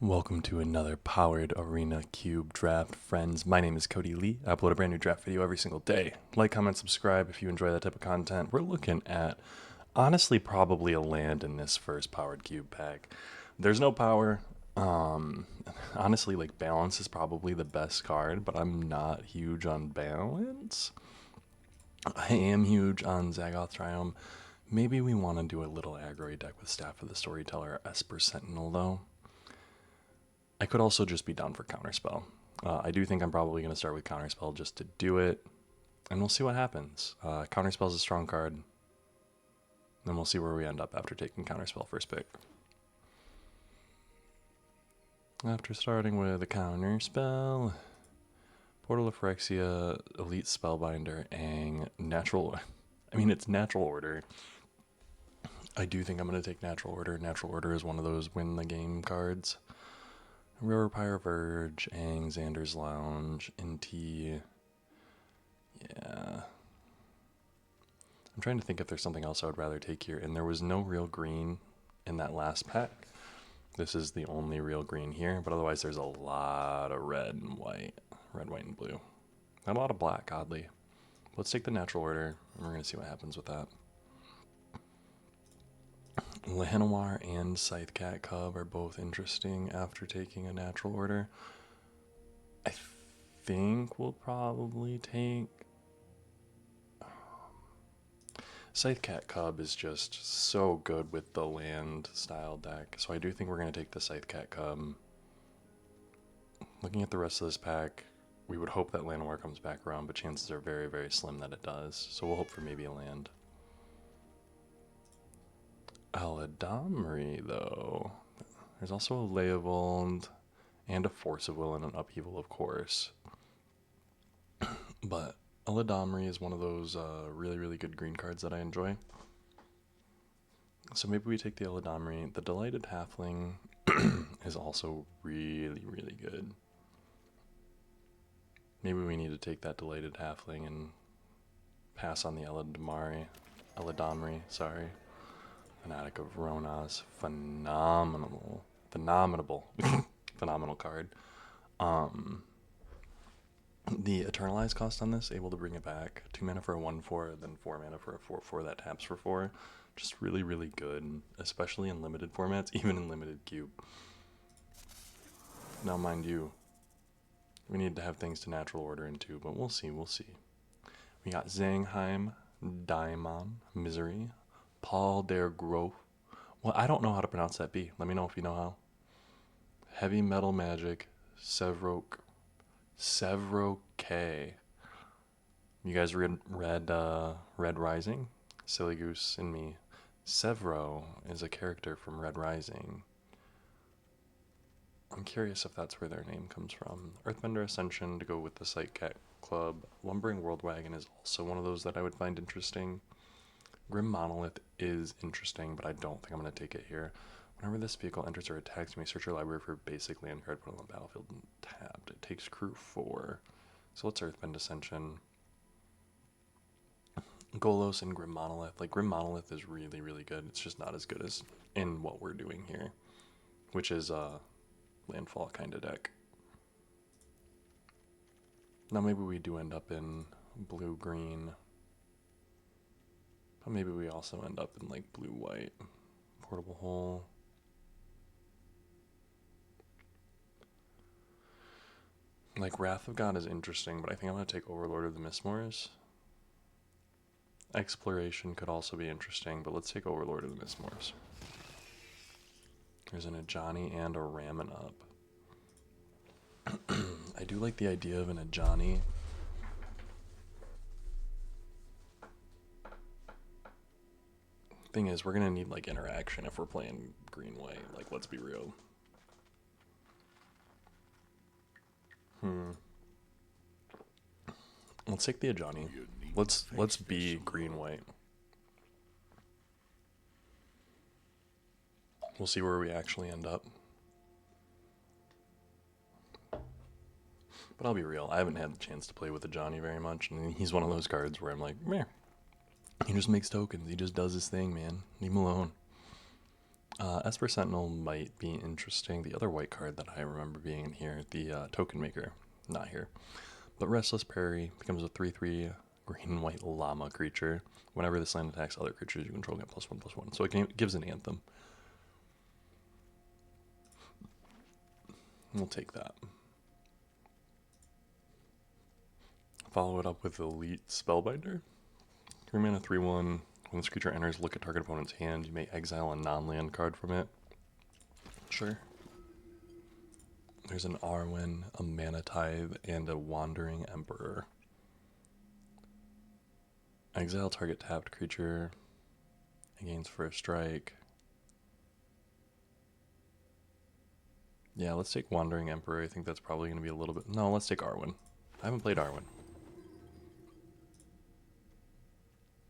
Welcome to another Powered Arena Cube Draft. Friends, my name is Cody Lee. I upload a brand new draft video every single day. Like, comment, subscribe if you enjoy that type of content. We're looking at, honestly, probably a land in this first Powered Cube pack. There's no power. Honestly, like, balance is probably the best card, but I'm not huge on balance. I am huge on Zagoth Triumph. Maybe we want to do a little aggro deck with Staff of the Storyteller, Esper Sentinel, though. I could also just be down for Counterspell. I do think I'm probably going to start with Counterspell just to do it, and we'll see what happens. Counterspell is a strong card, then we'll see where we end up after taking Counterspell first pick. After starting with a Counterspell, Portal of Phyrexia, Elite Spellbinder, Aang, Natural... it's Natural Order. I do think I'm going to take Natural Order. Natural Order is one of those win-the-game cards. River Pyre Verge, Aang, Xander's Lounge, NT. Yeah. I'm trying to think if there's something else I would rather take here. And there was no real green in that last pack. This is the only real green here. But otherwise, there's a lot of red and white. Red, white, and blue. Not a lot of black, oddly. Let's take the Natural Order, and we're going to see what happens with that. Lehanoir and Scythecat Cub are both interesting after taking a Natural Order. I think we'll probably take... Scythecat Cub is just so good with the land style deck, so I do think we're going to take the Scythecat Cub. Looking at the rest of this pack, we would hope that Lehanoir comes back around, but chances are very, very slim that it does, so we'll hope for maybe a land. Eladamri, though. There's also a Leovold and a Force of Will and an Upheaval, of course. But Eladamri is one of those really, really good green cards that I enjoy. So maybe we take the Eladamri. The Delighted Halfling is also really, really good. Maybe we need to take that Delighted Halfling and pass on the Eladamri, sorry. Fanatic of Ronas, phenomenal card. The Eternalized cost on this, able to bring it back. 2 mana for a 1/4, then 4 mana for a 4/4 that taps for 4. Just really, really good, especially in limited formats, even in limited cube. Now, mind you, we need to have things to Natural Order into, but we'll see. We got Zangheim, Daimon, Misery, Paul der Grof. Well, I don't know how to pronounce that B. Let me know if you know how. Heavy Metal Magic, Sevro K. You guys read Red Rising? Silly Goose and me. Sevro is a character from Red Rising. I'm curious if that's where their name comes from. Earthbender Ascension to go with the Scythecat Club. Lumbering Worldwagon is also one of those that I would find interesting. Grim Monolith is interesting, but I don't think I'm going to take it here. Whenever this vehicle enters or attacks me, search your library for basic land card, put it on the battlefield and tapped. It takes crew 4. So let's Earthbend Ascension. Golos and Grim Monolith. Like, Grim Monolith is really, really good. It's just not as good as in what we're doing here, which is a landfall kind of deck. Now maybe we do end up in blue-green. But maybe we also end up in like blue-white. Portable Hole. Like Wrath of God is interesting, but I think I'm going to take Overlord of the Mistmoors. Exploration could also be interesting, but let's take Overlord of the Mistmoors. There's an Ajani and a Raminap. I do like the idea of an Ajani. Thing is, we're gonna need like interaction if we're playing green white. Like, let's be real. Let's take the Ajani. Let's be green white. We'll see where we actually end up. But I'll be real, I haven't had the chance to play with Ajani very much, and he's one of those cards where I'm like, meh. He just makes tokens. He just does his thing, man. Leave him alone. Esper Sentinel might be interesting. The other white card that I remember being in here, the Token Maker, not here. But Restless Prairie becomes a 3/3 green-white llama creature. Whenever this land attacks other creatures you control, get +1/+1. So it gives an Anthem. We'll take that. Follow it up with Elite Spellbinder. 3 mana 3/1. When this creature enters, look at target opponent's hand. You may exile a non-land card from it. Sure. There's an Arwen, a Mana Tithe, and a Wandering Emperor. Exile target tapped creature. It gains first strike. Yeah, let's take Wandering Emperor. I think that's probably going to be a little bit... No, let's take Arwen. I haven't played Arwen.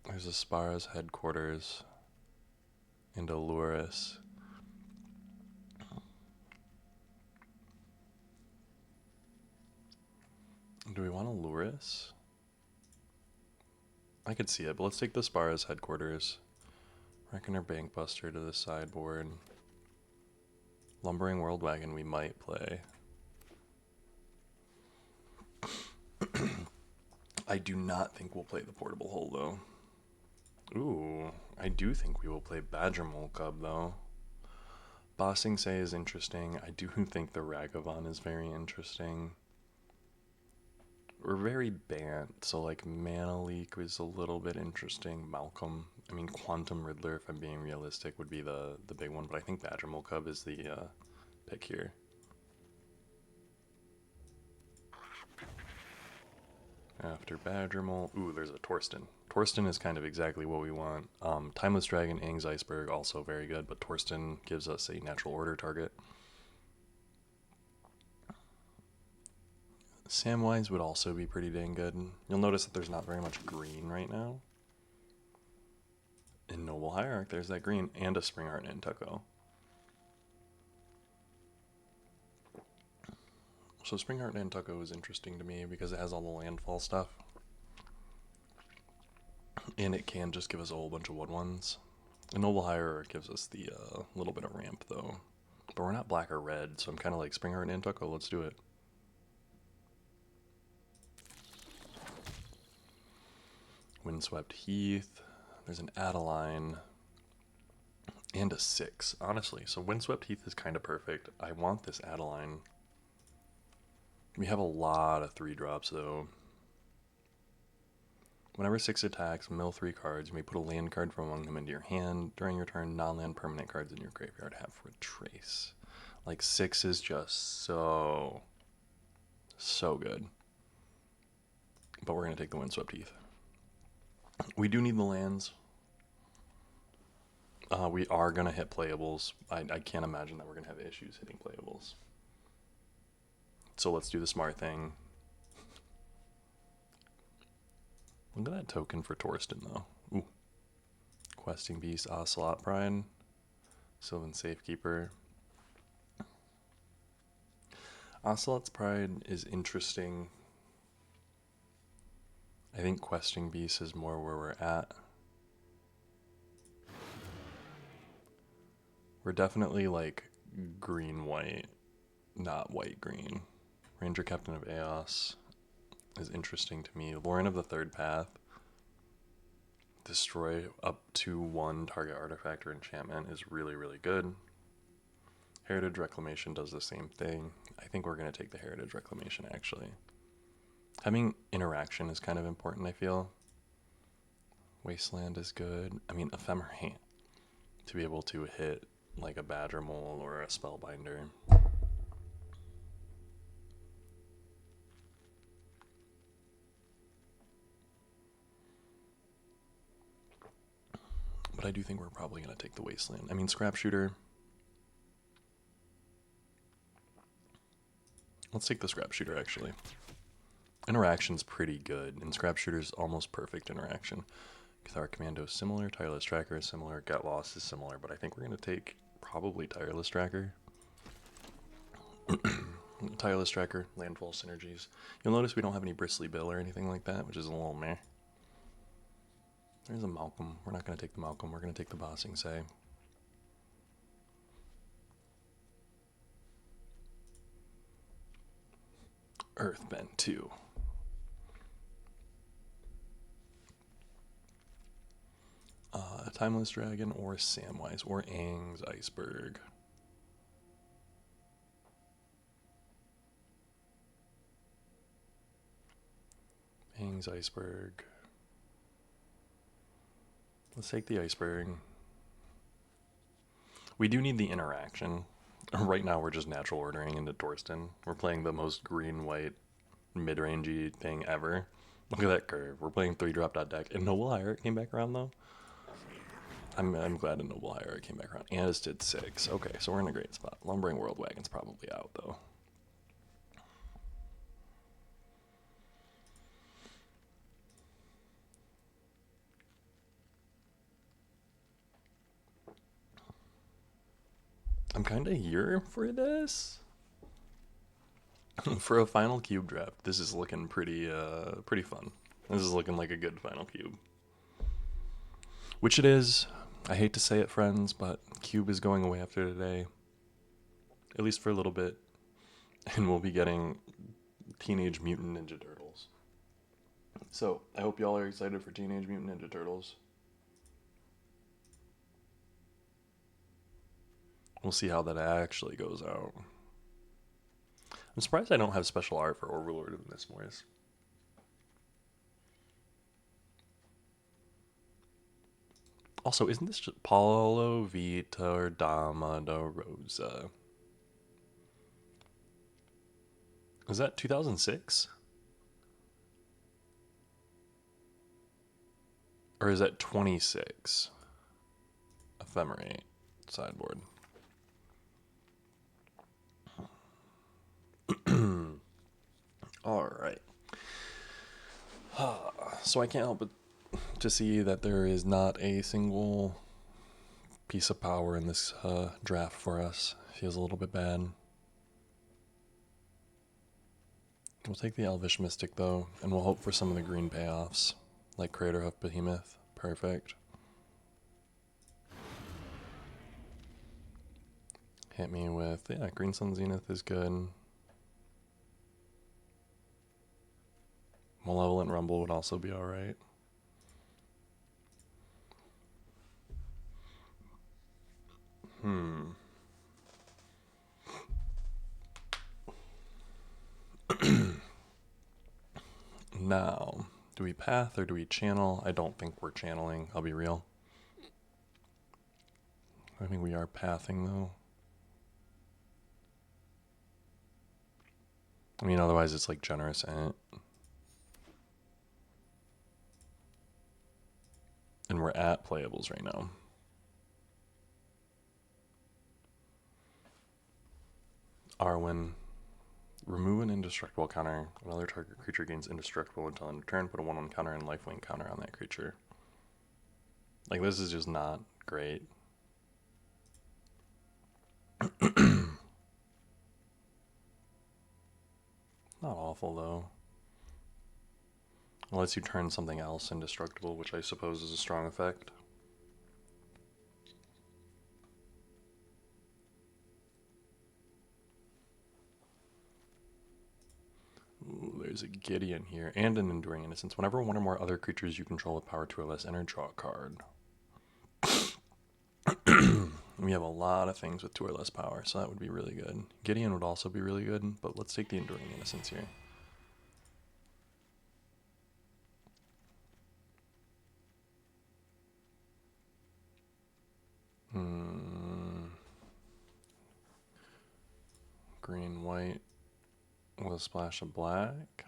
There's Aspara's Headquarters and Aluris. Do we want Aluris? I could see it, but let's take the Aspara's Headquarters. Reckoner Bankbuster to the sideboard. Lumbering World Wagon we might play. I do not think we'll play the Portable Hole, though. Ooh, I do think we will play Badger Mole Cub, though. Bossing Say is interesting. I do think the Ragavan is very interesting. We're very banned, so like Mana Leak was a little bit interesting. Malcolm, I mean Quantum Riddler, if I'm being realistic, would be the big one, but I think Badger Mole Cub is the pick here. After Badger Mole, ooh, there's a Torsten. Torsten is kind of exactly what we want. Timeless Dragon, Aang's Iceberg, also very good, but Torsten gives us a natural order target. Samwise would also be pretty dang good. You'll notice that there's not very much green right now. In Noble Hierarch, there's that green, and a Springheart Nantucko. So Springheart Nantucko is interesting to me because it has all the landfall stuff. And it can just give us a whole bunch of wood ones. A Noble Hierarch gives us the little bit of ramp, though. But we're not black or red, so I'm kind of like, Springheart Nantucko, let's do it. Windswept Heath. There's an Adeline. And a 6, honestly. So Windswept Heath is kind of perfect. I want this Adeline. We have a lot of 3-drops, though. Whenever 6 attacks, mill 3 cards. You may put a land card from among them into your hand. During your turn, non-land permanent cards in your graveyard have Retrace. Like, 6 is just so good. But we're going to take the Windswept Heath. We do need the lands. We are going to hit playables. I can't imagine that we're going to have issues hitting playables. So let's do the smart thing. Look at that token for Torsten, though. Ooh. Questing Beast, Ocelot Pride, Sylvan Safekeeper. Ocelot's Pride is interesting. I think Questing Beast is more where we're at. We're definitely like green-white, not white-green. Ranger Captain of Eos is interesting to me. Lauren of the Third Path. Destroy up to 1 target artifact or enchantment is really, really good. Heritage Reclamation does the same thing. I think we're going to take the Heritage Reclamation, actually. Having interaction is kind of important, I feel. Wasteland is good. I mean, Ephemerate. To be able to hit like a Badger Mole or a Spellbinder. But I do think we're probably going to take the Wasteland. I mean, Scrap Shooter. Let's take the Scrap Shooter, actually. Interaction's pretty good, and Scrap Shooter's almost perfect interaction. Cathar Commando is similar, Tireless Tracker is similar, Get Lost is similar, but I think we're going to take probably Tireless Tracker. Tireless Tracker, Landfall Synergies. You'll notice we don't have any Bristly Bill or anything like that, which is a little meh. There's a Malcolm. We're not going to take the Malcolm. We're going to take the Bossing Say. Earthbend 2. Timeless Dragon or Samwise or Aang's Iceberg. Aang's Iceberg. Let's take the Iceberg. We do need the interaction. Right now we're just natural ordering into Torsten. We're playing the most green-white mid-rangey thing ever. Look at that curve. We're playing 3-drop deck. And Noble Hierarch came back around though. I'm glad a Noble Hierarch came back around. And it's did 6. Okay, so we're in a great spot. Lumbering World Wagon's probably out though. I'm kind of here for this. For a final cube draft, this is looking pretty fun. This is looking like a good final cube. Which it is. I hate to say it, friends, but cube is going away after today. At least for a little bit. And we'll be getting Teenage Mutant Ninja Turtles. So, I hope y'all are excited for Teenage Mutant Ninja Turtles. We'll see how that actually goes out. I'm surprised I don't have special art for Overlord of the Mistmoris. Also, isn't this just Paulo Vitor Dama da Rosa? Is that 2006? Or is that 26? Ephemerate sideboard. Alright. So I can't help but to see that there is not a single piece of power in this draft for us. Feels a little bit bad. We'll take the Elvish Mystic though, and we'll hope for some of the green payoffs, like Craterhoof Behemoth. Perfect. Hit me with, yeah, Green Sun Zenith is good. Malevolent Rumble would also be alright. Now, do we path or do we channel? I don't think we're channeling, I'll be real. I think we are pathing though. I mean, otherwise it's like Generous Ant. And we're at playables right now. Arwen. Remove an indestructible counter. Another target creature gains indestructible until end of turn. Put a 1/1 counter and lifelink counter on that creature. Like, this is just not great. Not awful, though. Unless you turn something else indestructible, which I suppose is a strong effect. Ooh, there's a Gideon here, and an Enduring Innocence. Whenever one or more other creatures you control with power 2 or less enter, draw a card. We have a lot of things with 2 or less power, so that would be really good. Gideon would also be really good, but let's take the Enduring Innocence here. Green, white, with a splash of black.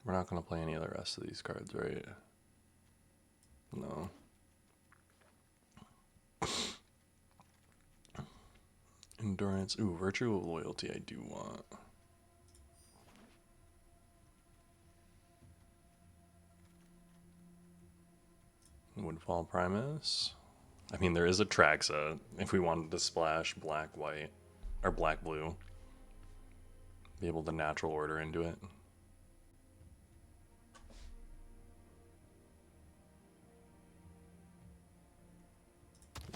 We're not going to play any of the rest of these cards, right? No. Endurance. Ooh, Virtue of Loyalty I do want. Woodfall Primus. I mean, there is a Traxa if we wanted to splash black, white, or black, blue. Be able to natural order into it.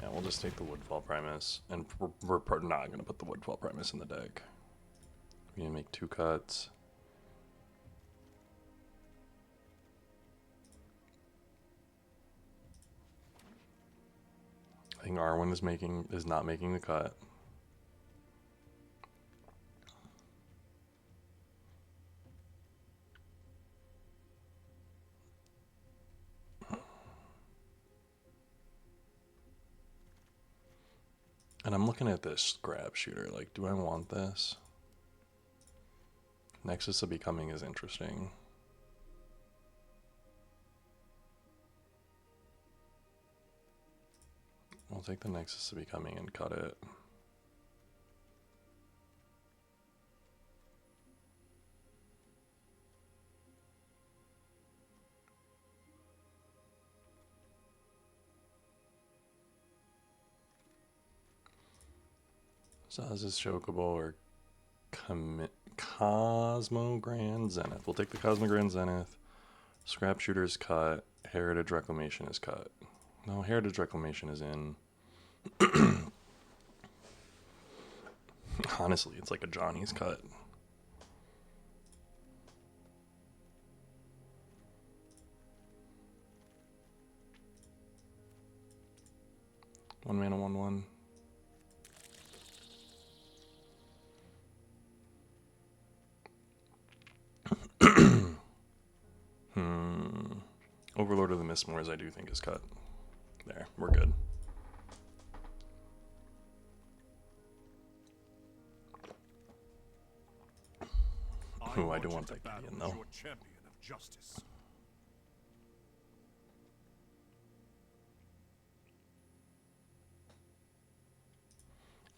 Yeah, we'll just take the Woodfall Primus, and we're not going to put the Woodfall Primus in the deck. We need to make 2 cuts. I think Arwen is not making the cut. And I'm looking at this grab shooter, like, do I want this? Nexus of Becoming is interesting. We'll take the Nexus of Becoming and cut it. Zaz's Chocobo or Cosmo Grand Zenith. We'll take the Cosmo Grand Zenith. Scrap Shooter's cut. Heritage Reclamation is cut. No, Heritage Reclamation is in. Honestly, it's like a Johnny's cut. One mana, 1/1. Overlord of the Mistmoors, I do think is cut. There, we're good. Ooh, I do want that Gideon though.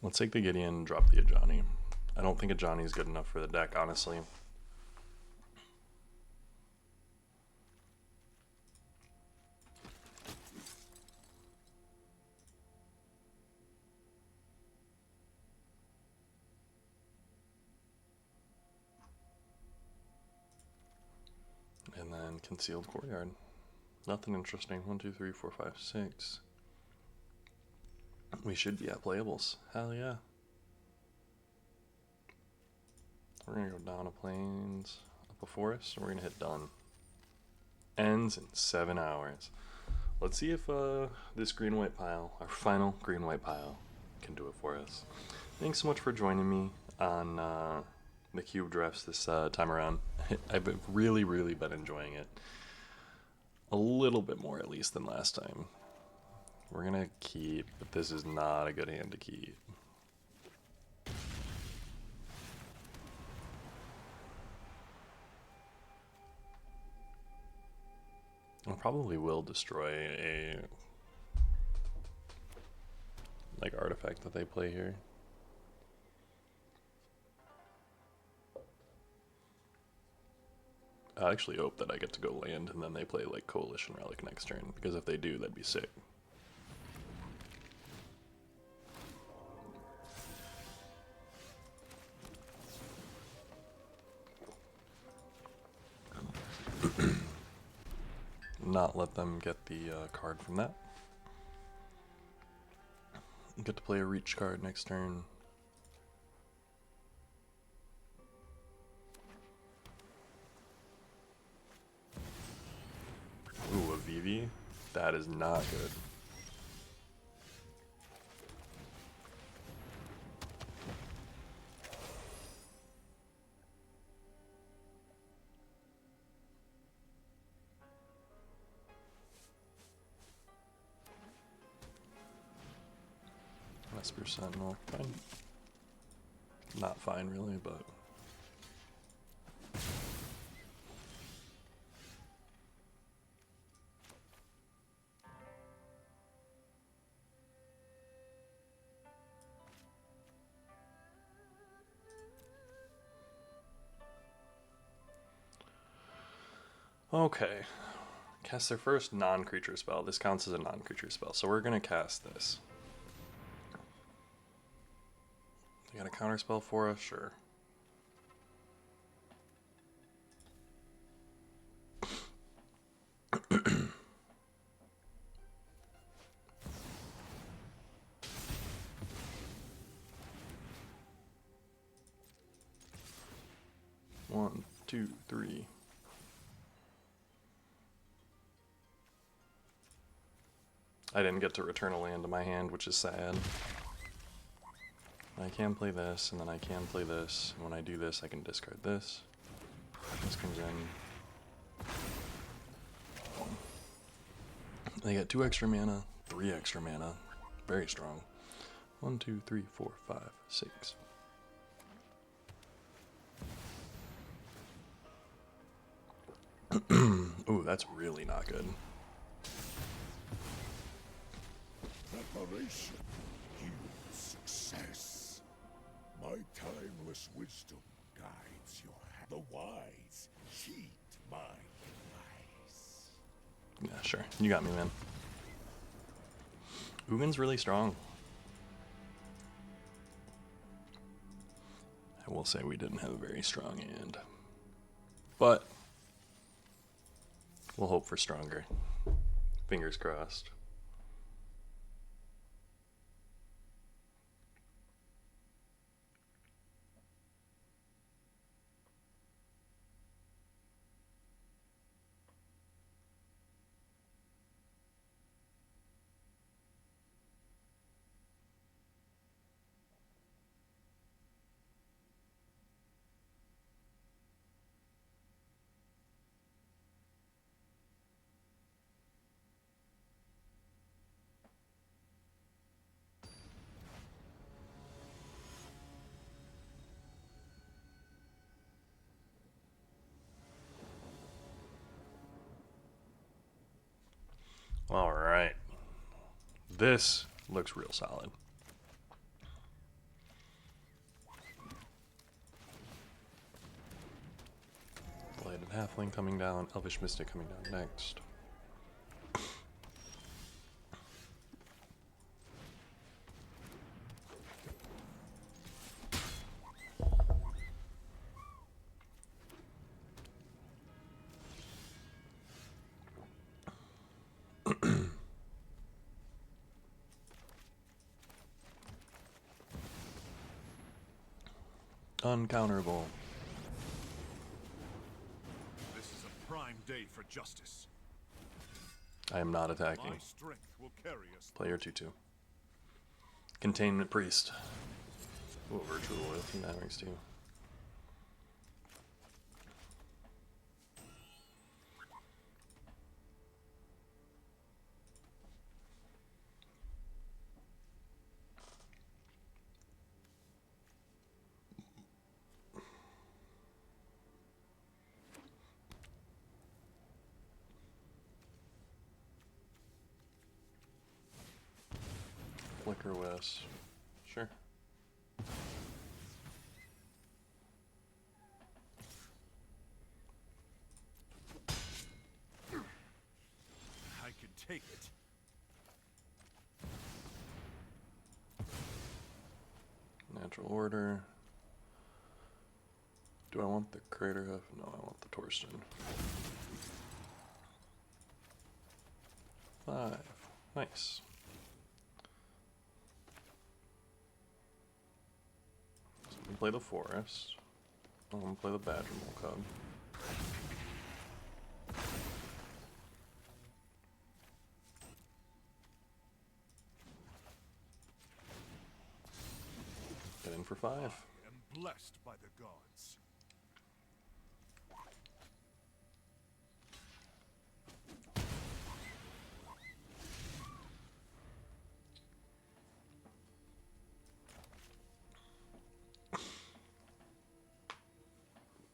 Let's take the Gideon, drop the Ajani. I don't think Ajani is good enough for the deck, honestly. And then Concealed Courtyard. Nothing interesting. 1, 2, 3, 4, 5, 6. We should be at playables. Hell yeah. We're gonna go down a plains, up a forest, and we're gonna hit done. Ends in 7 hours. Let's see if this green-white pile, our final green-white pile, can do it for us. Thanks so much for joining me on the cube drafts this time around. I've really been enjoying it. A little bit more at least than last time. We're gonna keep, but this is not a good hand to keep. I probably will destroy a like artifact that they play here. I actually hope that I get to go land and then they play like Coalition Relic next turn, because if they do, that'd be sick. Not let them get the card from that. Get to play a reach card next turn. Ooh, a Vivi? That is not good. Vesper Sentinel, fine. Not fine really, but okay. Cast their first non-creature spell. This counts as a non-creature spell, so we're gonna cast this. You got a counter spell for us? Sure. 1, 2, 3. I didn't get to return a land to my hand, which is sad. I can play this, and then I can play this, and when I do this, I can discard this. This comes in. I get 2 extra mana, 3 extra mana. Very strong. 1, 2, 3, 4, 5, 6. Ooh, that's really not good. Preparation yields success. My timeless wisdom guides your hand. The wise heed my advice. Yeah, sure. You got me, man. Ugin's really strong. I will say we didn't have a very strong hand. But we'll hope for stronger. Fingers crossed. All right. This looks real solid. Blighted Halfling coming down, Elvish Mystic coming down next. Uncounterable. This is a prime day for justice. I am not attacking. My strength will carry us. Player 2/2. Containment Priest. Ooh, Virtual Loyalty, that ranks 2. Flicker West. Sure. I can take it. Natural Order. Do I want the Crater Hoof? No, I want the Torsten. 5. Nice. So I'm gonna play the Forest. I'm gonna play the Badgermole Cub. Get in for 5. I am blessed by the gods.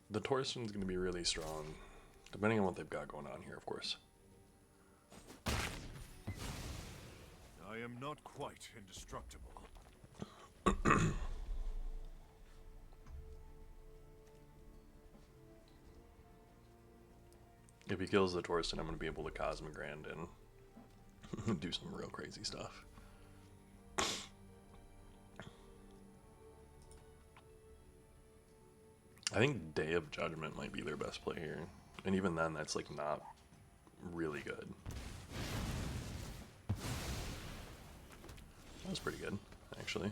The Torsten's going to be really strong, depending on what they've got going on here, of course. I am not quite indestructible. If he kills the Torsten, I'm going to be able to Cosmic Grand and do some real crazy stuff. I think Day of Judgment might be their best play here. And even then, that's like not really good. That was pretty good, actually.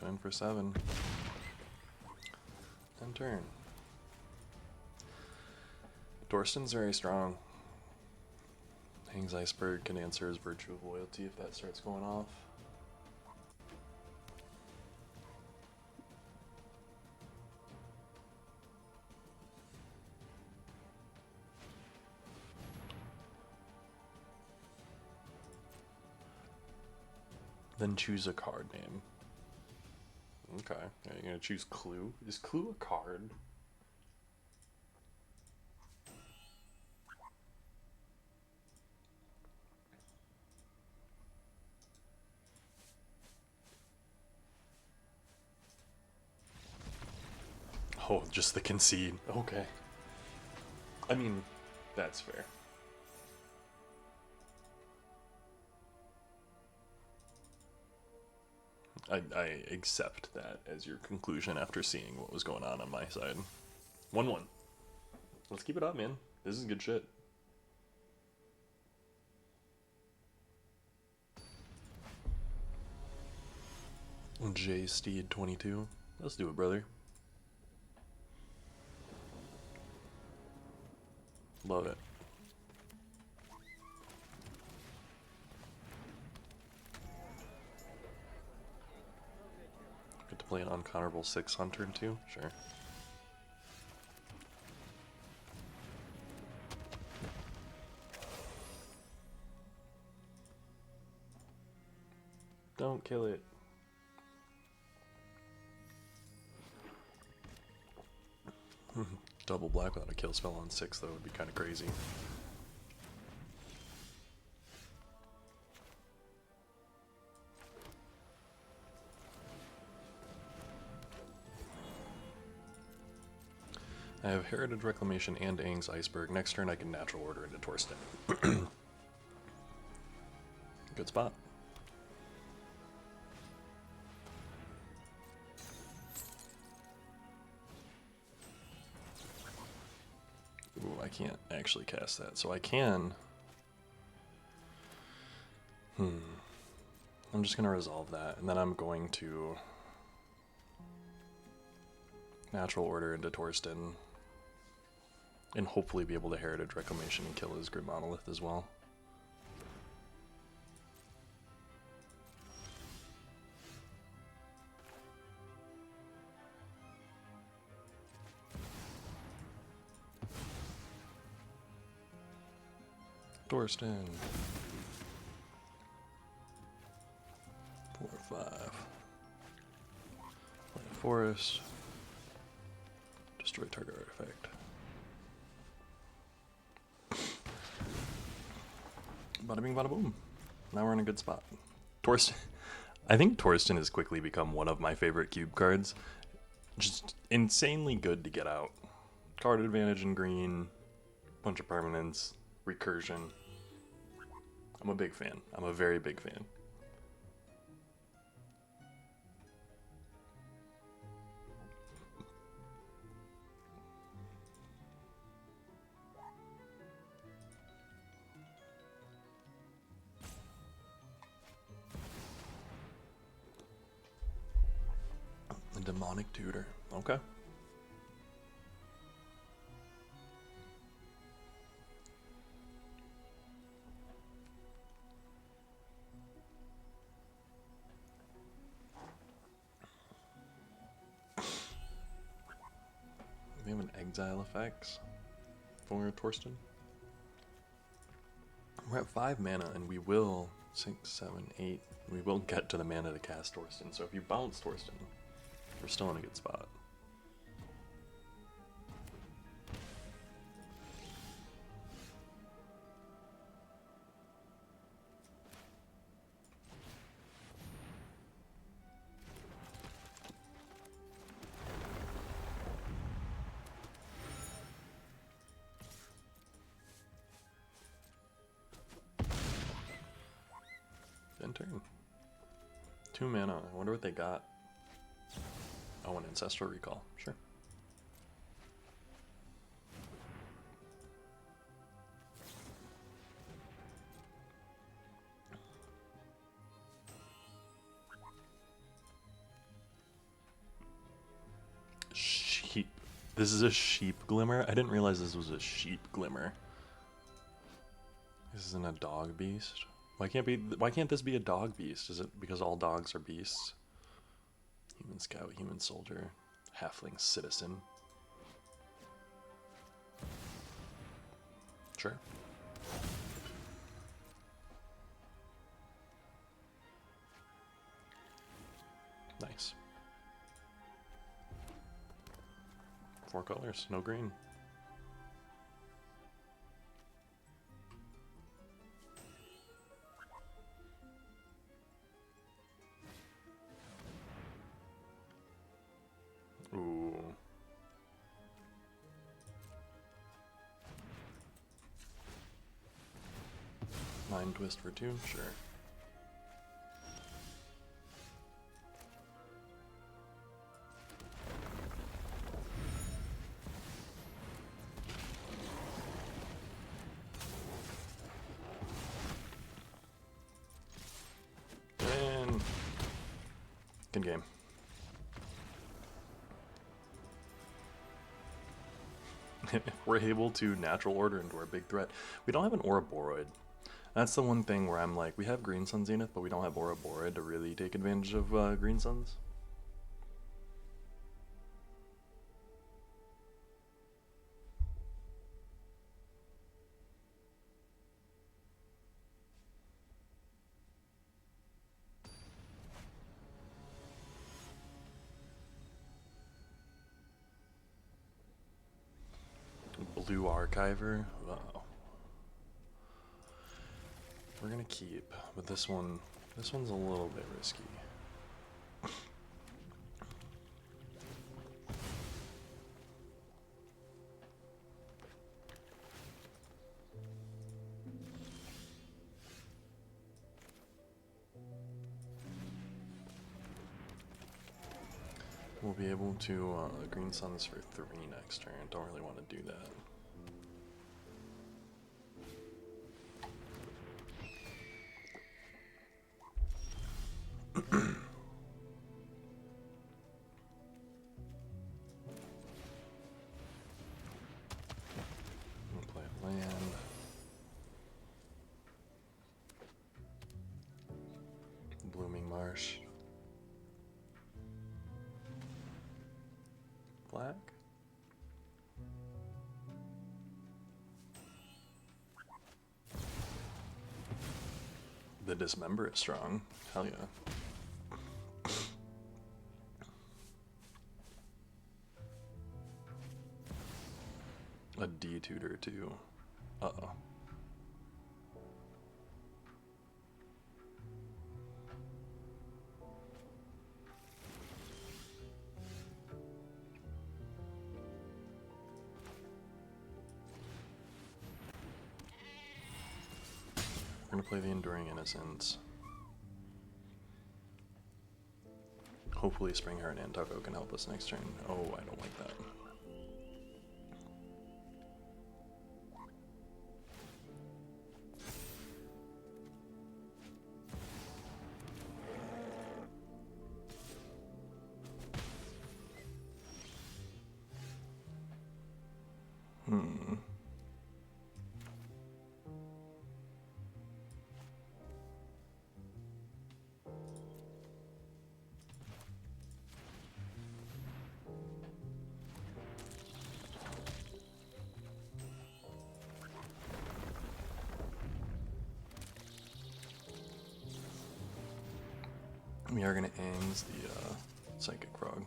in for 7. End turn. Dorsten's very strong. Hangs Iceberg can answer his Virtue of Loyalty if that starts going off. Then choose a card name. Okay, are you gonna choose Clue? Is Clue a card? Oh, just the concede. Okay. I mean, that's fair. I accept that as your conclusion after seeing what was going on my side. 1-1. Let's keep it up, man. This is good shit. J Steed 22. Let's do it, brother. Love it. Get to play an uncounterable 6 on turn 2? Sure. Don't kill it. Double black without a kill spell on 6 though would be kind of crazy. I have Heritage Reclamation and Aang's Iceberg. Next turn I can natural order into Torsten. Good spot. Ooh, I can't actually cast that, so I can... I'm just gonna resolve that, and then I'm going to natural order into Torsten, and hopefully be able to Heritage Reclamation and kill his Grim Monolith as well. Torsten. 4, 5. Play a forest. Destroy target artifact. Bada bing, bada boom. Now we're in a good spot. Torsten. I think Torsten has quickly become one of my favorite cube cards. Just insanely good to get out. Card advantage in green. Bunch of permanents. Recursion. I'm a big fan. I'm a very big fan. A demonic tutor. Okay. We have an exile effects for Torsten. We're at 5 mana, and we will 6, 7, 8. We will get to the mana to cast Torsten. So if you bounce Torsten, we're still in a good spot. End turn. 2 mana. I wonder what they got. Oh, an Ancestral Recall. Sure. This is a sheep glimmer? I didn't realize this was a sheep glimmer. This isn't a dog beast. Why can't this be a dog beast? Is it because all dogs are beasts? Human scout, human soldier, halfling citizen. Sure. Nice. 4 colors, no green. Ooh. Mind twist for 2, sure. And good game. We're able to natural order into our big threat. We don't have an Ouroboros. That's the one thing where I'm like, we have Green Sun Zenith, but we don't have Ouroboros to really take advantage of Green Suns. Blue Archiver. Wow. We're gonna keep, but this one's a little bit risky. We'll be able to Green Suns for 3 next turn. Don't really want to do that. We'll play a land. Blooming Marsh. Black. The Dismember is strong. Hell yeah. A D-tutor too. Uh-oh. We're gonna play the Enduring Innocence. Hopefully Springheart and Tuggo can help us next turn. Oh, I don't like that. We are gonna Aang's the Psychic Frog.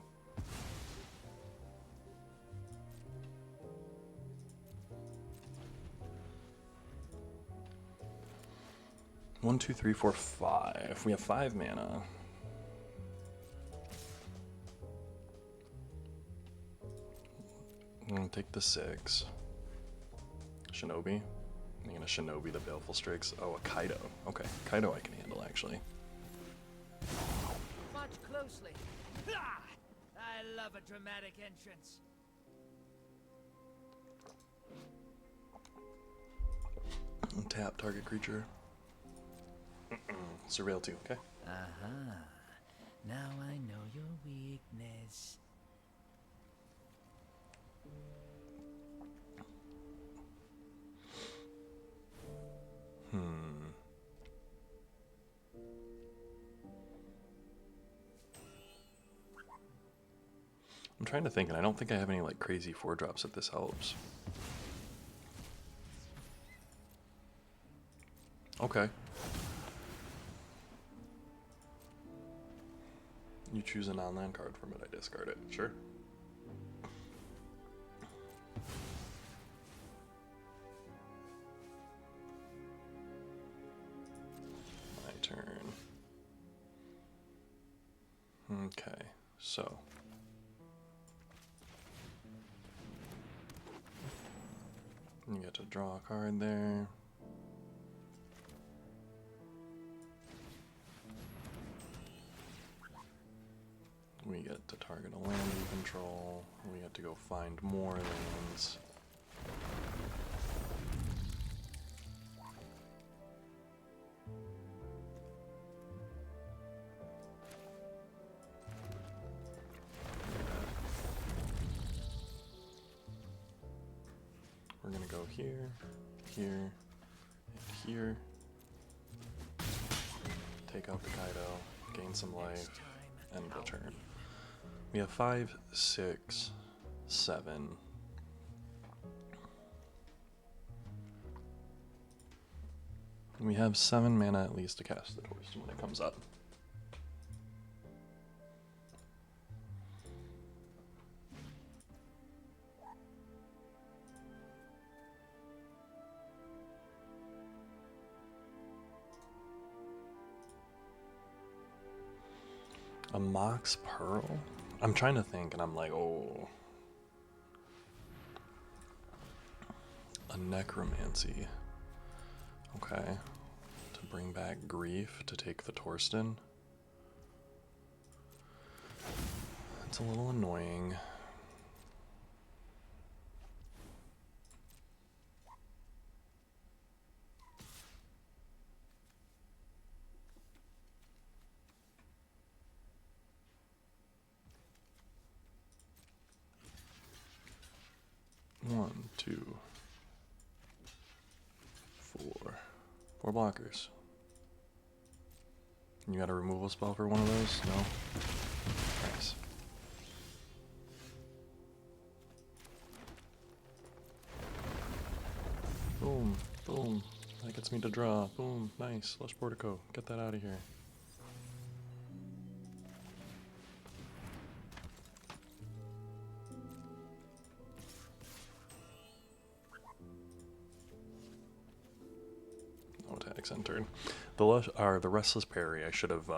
One, two, three, four, 5. We have 5 mana. I'm gonna take the 6. Shinobi. I'm gonna Shinobi the Baleful Strix. Oh, a Kaido. Okay, Kaido I can handle actually. Watch closely. I love a dramatic entrance. Tap target creature. Surveil 2, okay. Uh-huh. Now I know your weakness. Hmm. I'm trying to think, and I don't think I have any like crazy 4-drops if this helps. Okay. You choose a non-land card from it, I discard it. Sure. My turn. Okay, so. You get to draw a card there. We get to target a land we control. We get to go find more lands. We're gonna go here, here, and here. Take out the Kaido, gain some life, end the turn. We have 5, 6, 7. We have 7 mana at least to cast the Torst when it comes up. A Mox Pearl? I'm trying to think, and I'm like, oh. A Necromancy. Okay. To bring back Grief to take the Torsten. It's a little annoying. One, two, 4. 4 blockers. You got a removal spell for one of those? No? Nice. Boom, boom. That gets me to draw. Boom, nice. Lush Portico. Get that out of here. No attacks entered. The Restless Prairie. I should have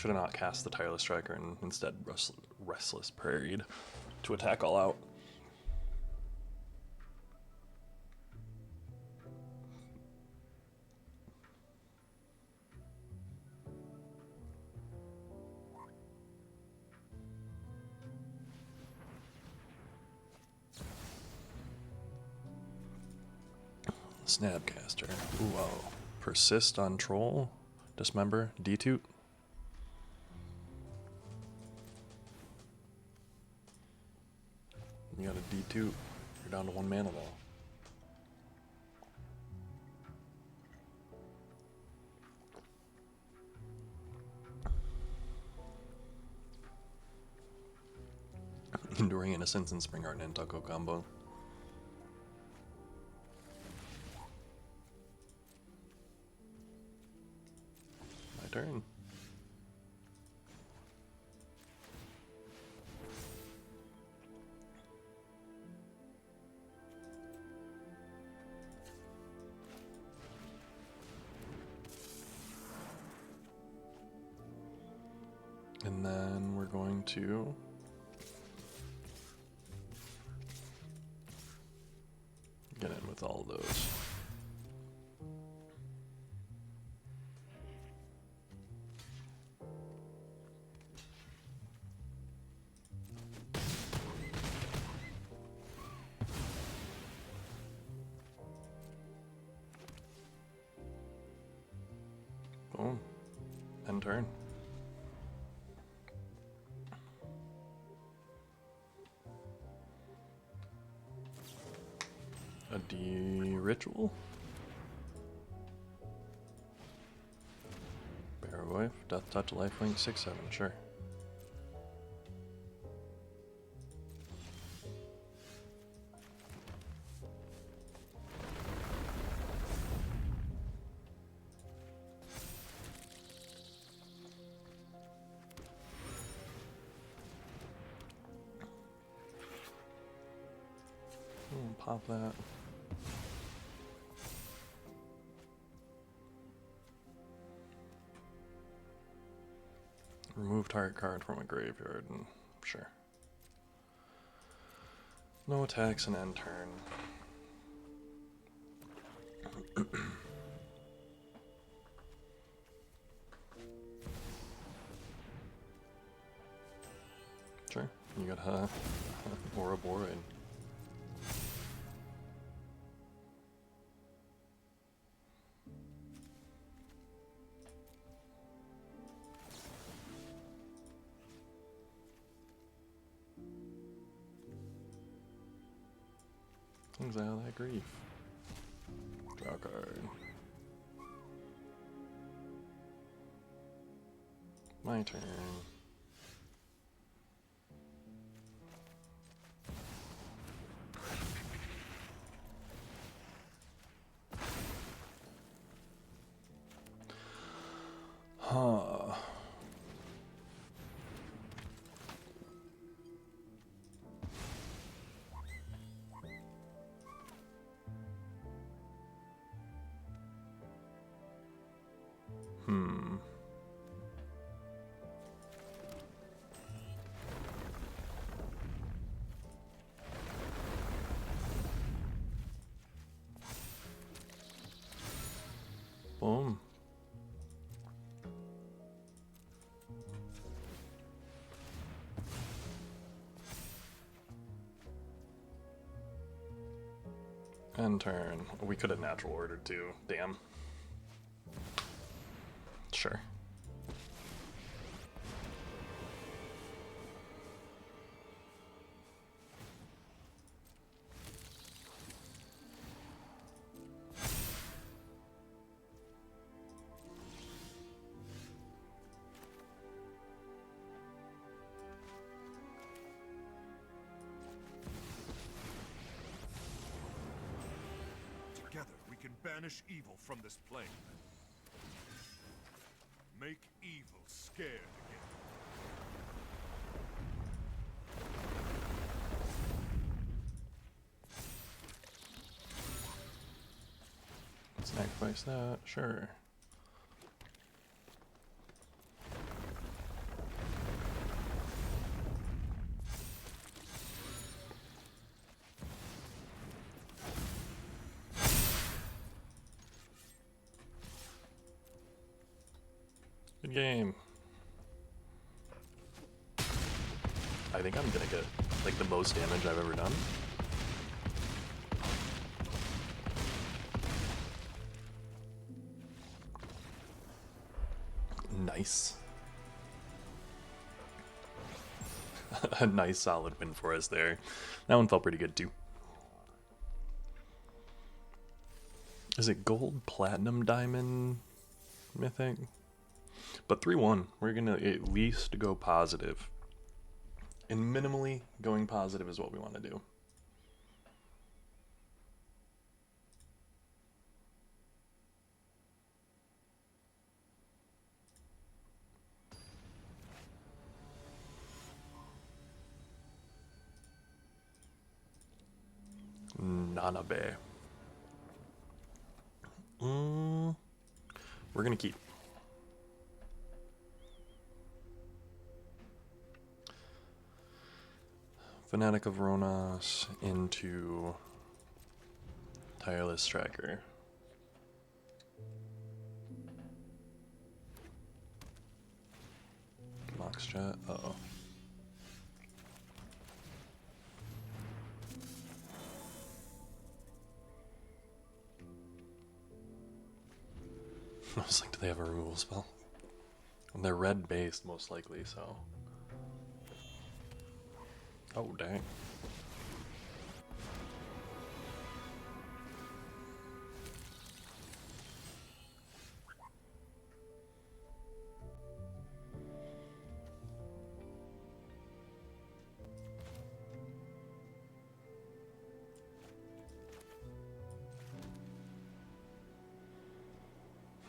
not cast the Tireless Striker and instead Restless Prairied to attack all out. Snapcaster. Ooh, wow. Persist on Troll. Dismember. Detoot. You got a D2. You're down to 1 mana though. Enduring Innocence and Spring Art Nantucket combo. My turn. And then we're going to get in with all of those. Boom. End turn. A D ritual? Voif, Death Touch, Lifelink, 6/7, sure. Pop that. Remove target card from a graveyard, and sure. No attacks and end turn. Sure, you got Ouroboros. Things out of that grief. Draw a card. My turn. Huh. Boom. End turn. We could have natural ordered too. Damn. Sure. Together we can banish evil from this plane. Make evil scared again. Sacrifice that, sure. Good game. I think I'm gonna get like the most damage I've ever done. Nice. A nice solid win for us there. That one felt pretty good too. Is it gold, platinum, diamond, mythic? But 3-1, we're gonna at least go positive. And minimally going positive is what we want to do. Nanabe. We're gonna keep. Fanatic of Ronas into Tireless Tracker. Mox chat. Uh-oh. I was like, do they have a removal spell? And they're red based, most likely, so. Oh, dang.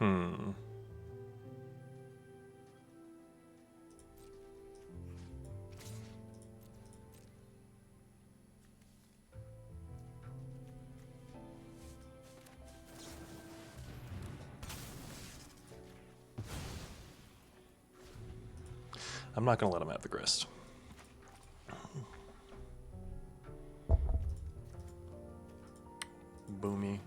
Hmm. I'm not going to let him have the grist. Boomy.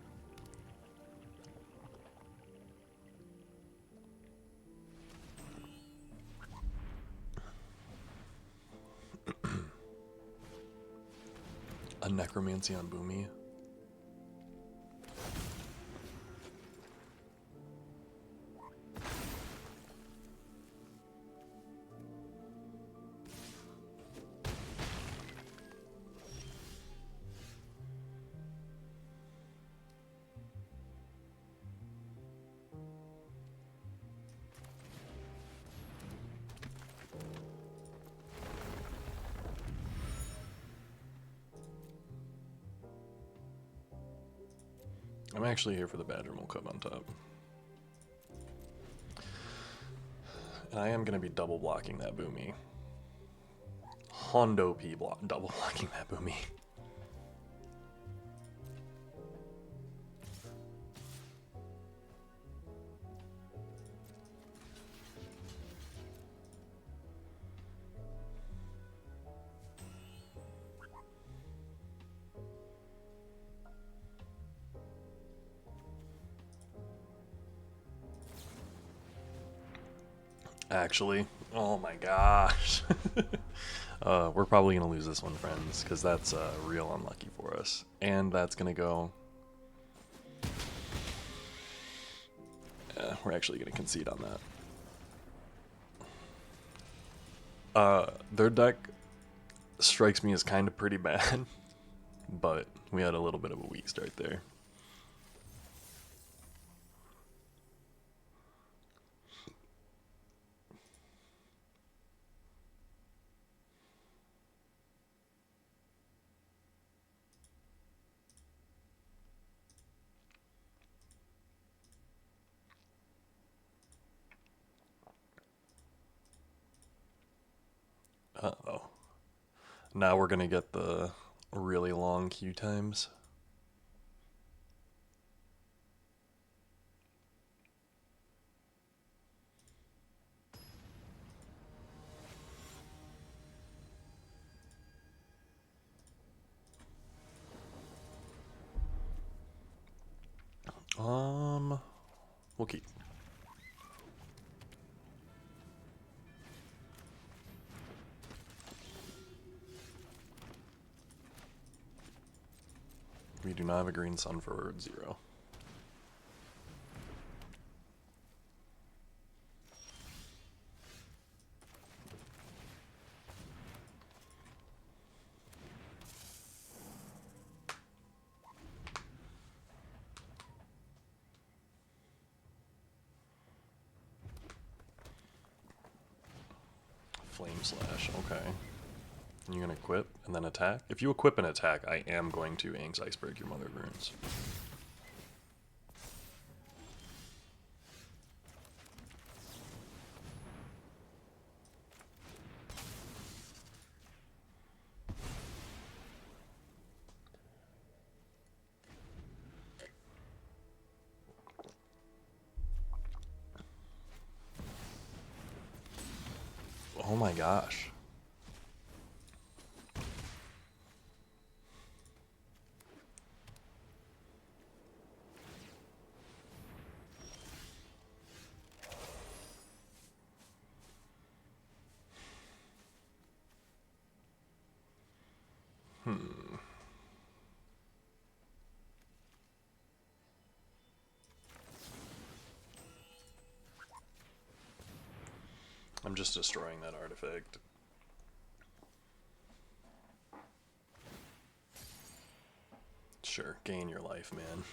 A necromancy on Boomy. I'm actually here for the Badger Mole Cub on top. And I am going to be double blocking that Boomy. Hondo P block, double blocking that Boomy. Actually, oh my gosh. We're probably going to lose this one, friends, because that's real unlucky for us. And that's going to go... we're actually going to concede on that. Their deck strikes me as kind of pretty bad, but we had a little bit of a weak start there. Uh-oh. Now we're going to get the really long queue times. We'll keep. We do not have a green sun for 0. Flame Slash, okay. And you're going to equip and then attack? If you equip and attack, I am going to Aang's Iceberg your Mother of Runes. Oh my gosh. I'm just destroying that artifact. Sure, gain your life, man.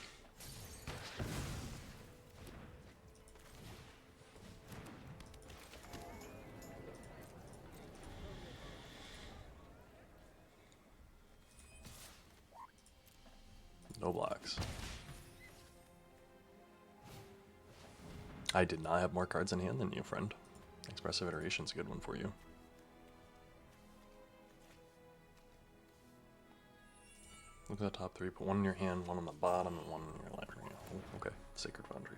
No blocks. I did not have more cards in hand than you, friend. Expressive Iteration's a good one for you. Look at the top three. Put one in your hand, one on the bottom, and one in your library. Oh, okay, Sacred Foundry.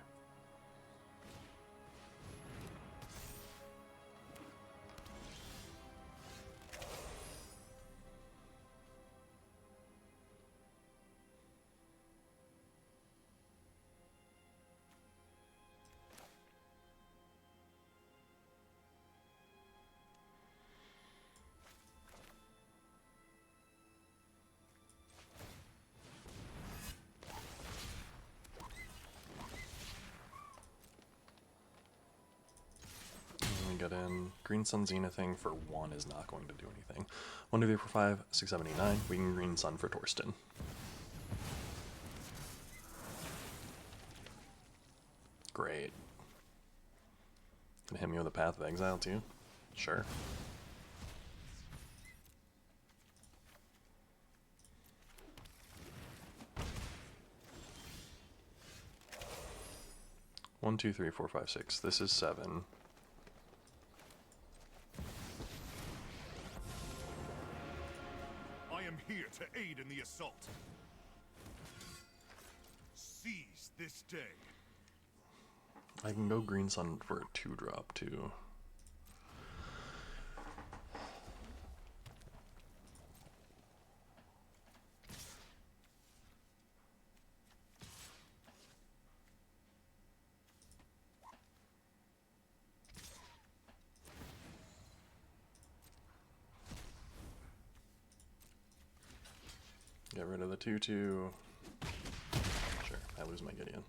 Get in. Green Sun Zenithing for 1 is not going to do anything. 1, 2, 3, 4, 5, 6, 7, 8, 9. We can Green Sun for Torsten. Great. Gonna hit me with a Path of Exile too? Sure. One, two, three, four, five, six. This is 7. Here to aid in the assault. Seize this day. I can go Green Sun for a 2-drop too. Get rid of the 2/2. Sure, I lose my Gideon.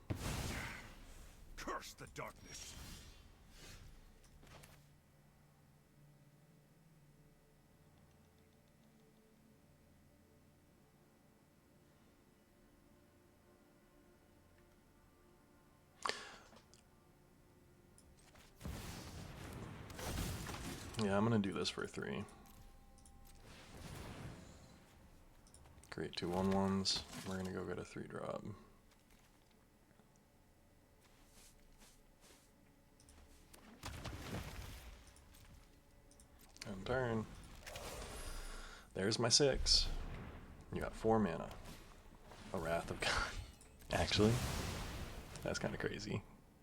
Curse the darkness. Yeah, I'm gonna do this for 3. Create 2 1/1s. We're gonna go get a 3-drop. And turn. There's my 6. You got 4 mana. A Wrath of God. Actually, that's kind of crazy.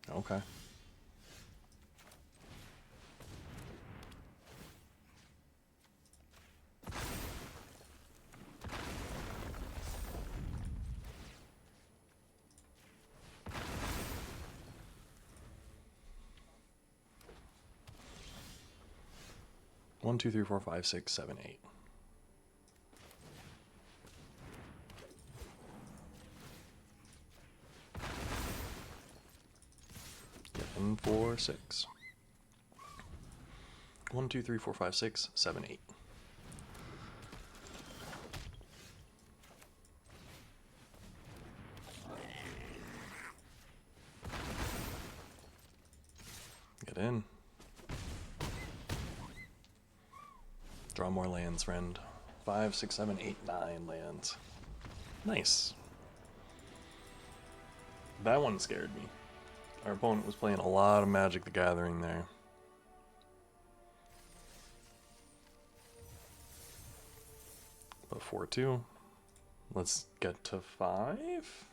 Okay. One, two, three, four, five, six, 7, 8. Get in for 6. 1, 2, 3, 4, 5, 6, 7, 8. Get in. Draw more lands, friend. 5, 6, 7, 8, 9 lands. Nice. That one scared me. Our opponent was playing a lot of Magic the Gathering there. But 4-2. Let's get to 5.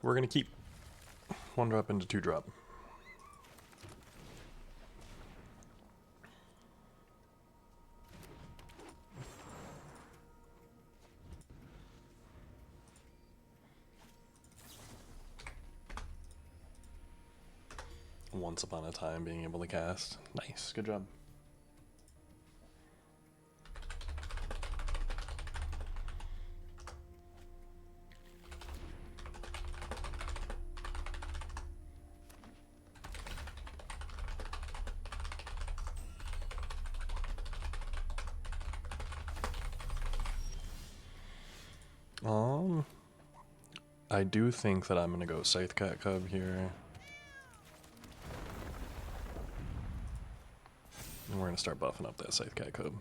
We're going to keep 1-drop into 2-drop. Once upon a time being able to cast. Nice, good job. Um, I do think that I'm gonna go Scythe Cat Cub here. And we're gonna start buffing up that Scythe Cat Cub.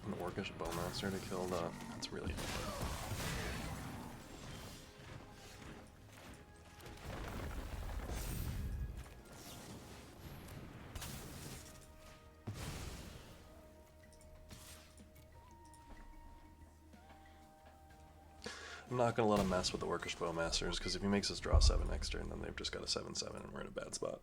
An Orcish Bowmaster to kill that. That's really annoying. I'm not gonna let him mess with the Orcish Bowmasters, because if he makes us draw 7 next turn, then they've just got a 7/7 and we're in a bad spot.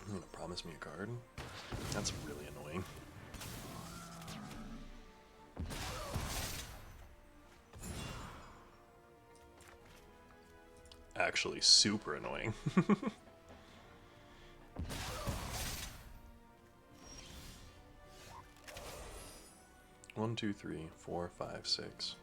You gonna promise me a card? That's really annoying. Actually super annoying. 1, 2, 3, 4, 5, 6.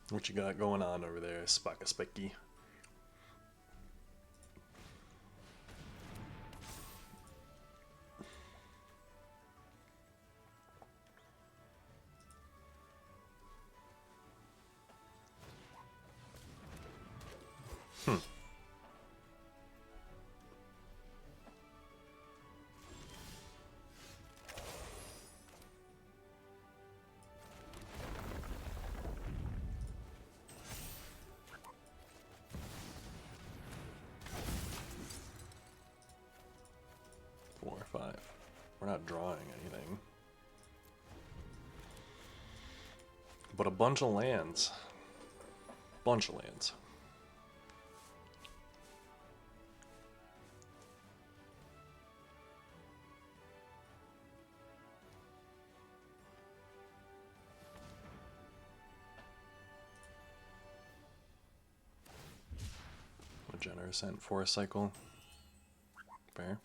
What you got going on over there, Spaka Spiky? Hmm. Four, 5. We're not drawing anything. But a bunch of lands. Bunch of lands. A generous sent for a cycle. Fair.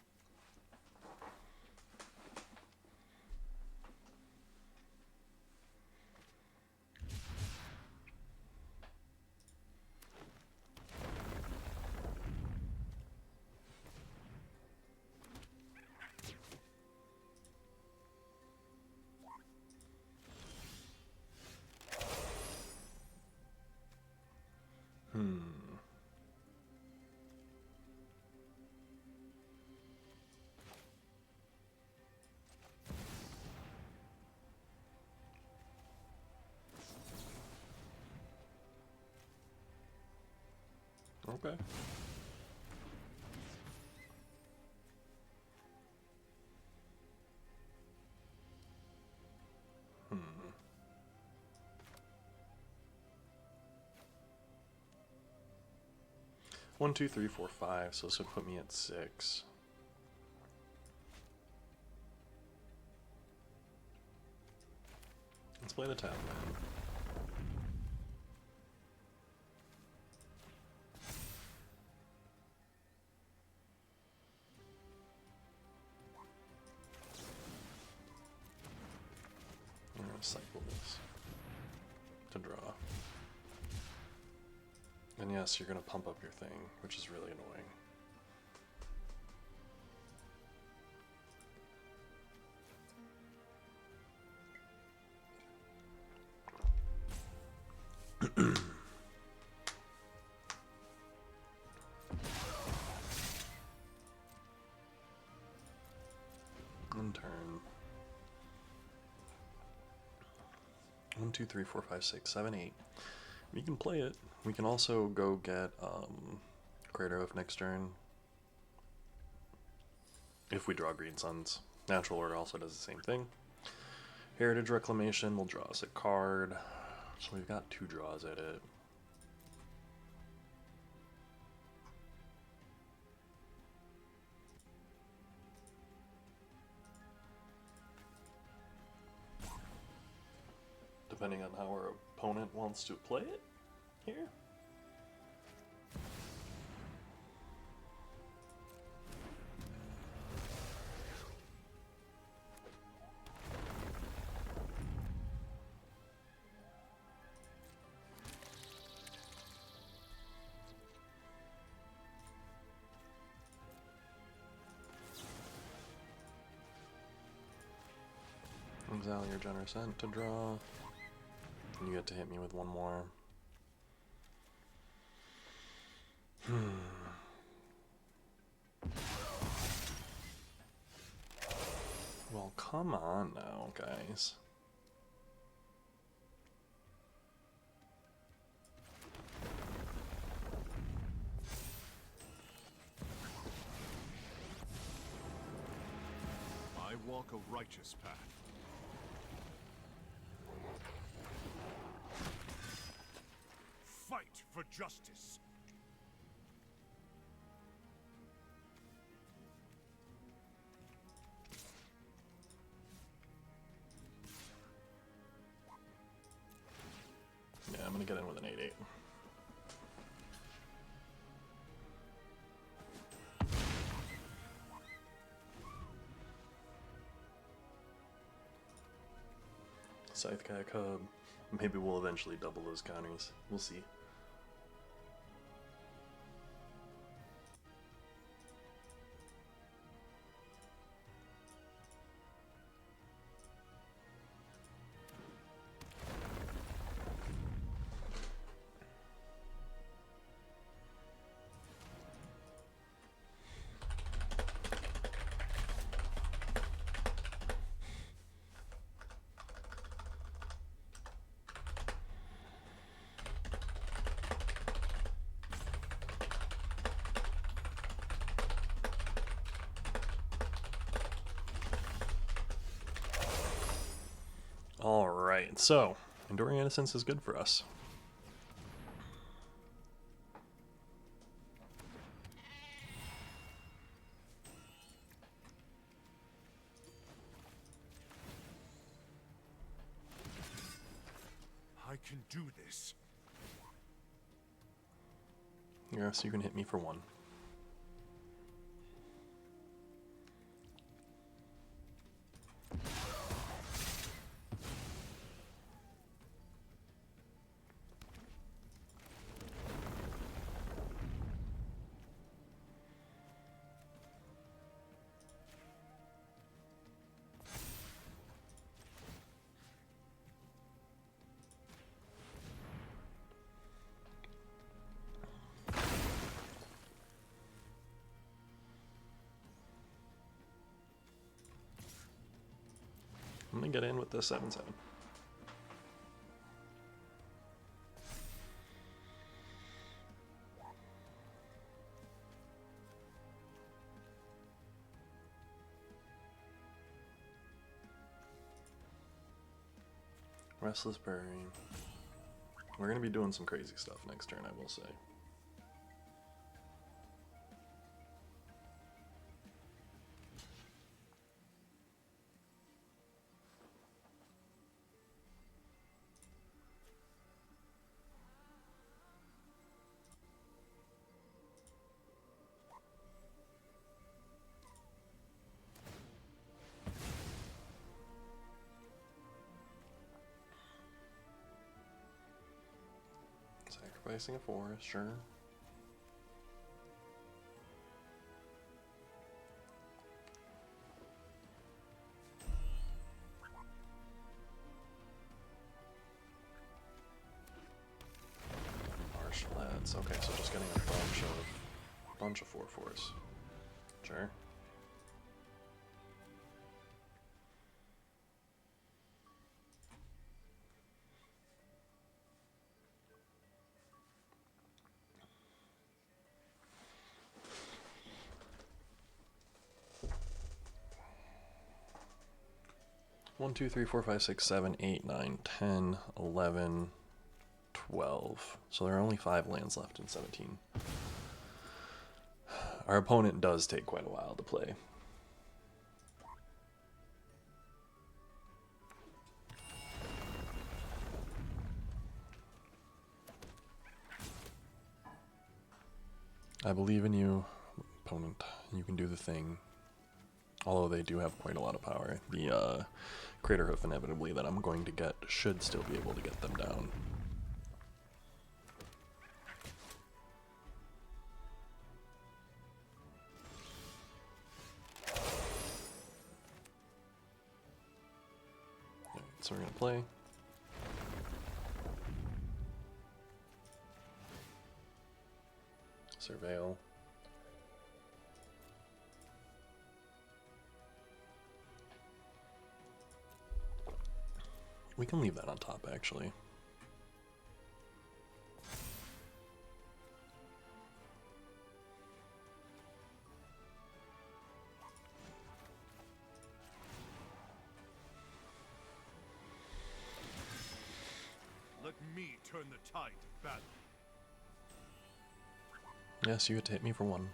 Okay. Hmm. 1, 2, 3, 4, 5. So this would put me at 6. Let's play the tap man. I'm gonna cycle this to draw. And yes, you're gonna pump up your thing, which is really annoying. One turn. 1, 2, 3, 4, 5, 6, 7, 8. We can play it. We can also go get Crater Hoof next turn. If we draw Green Suns. Natural Order also does the same thing. Heritage Reclamation will draw us a card. So we've got 2 draws at it. Depending on how our opponent wants to play it here. Exile your Generous End to draw. You get to hit me with 1 more. Well, come on now, guys. I walk a righteous path. Fight for justice. Yeah, I'm gonna get in with an 8/8. Scythecack Hub. Maybe we'll eventually double those counters. We'll see. Alright, so Enduring Innocence is good for us. I can do this. Yeah, so you can hit me for 1. I'm gonna get in with the 7/7. Restless Berry. We're gonna be doing some crazy stuff next turn, I will say. Sacrificing a forest, sure. lands. Okay, so just getting a bunch of 4/4s. Sure. One, 2, 3, 4, 5, 6, 7, 8, 9, 10, 11, 12. So there are only 5 lands left in 17. Our opponent does take quite a while to play. I believe in you, opponent. You can do the thing. Although they do have quite a lot of power. The Crater Hoof inevitably that I'm going to get should still be able to get them down. So we're going to play. Surveil. We can leave that on top, actually. Let me turn the tide of battle. Yes, you get to hit me for 1.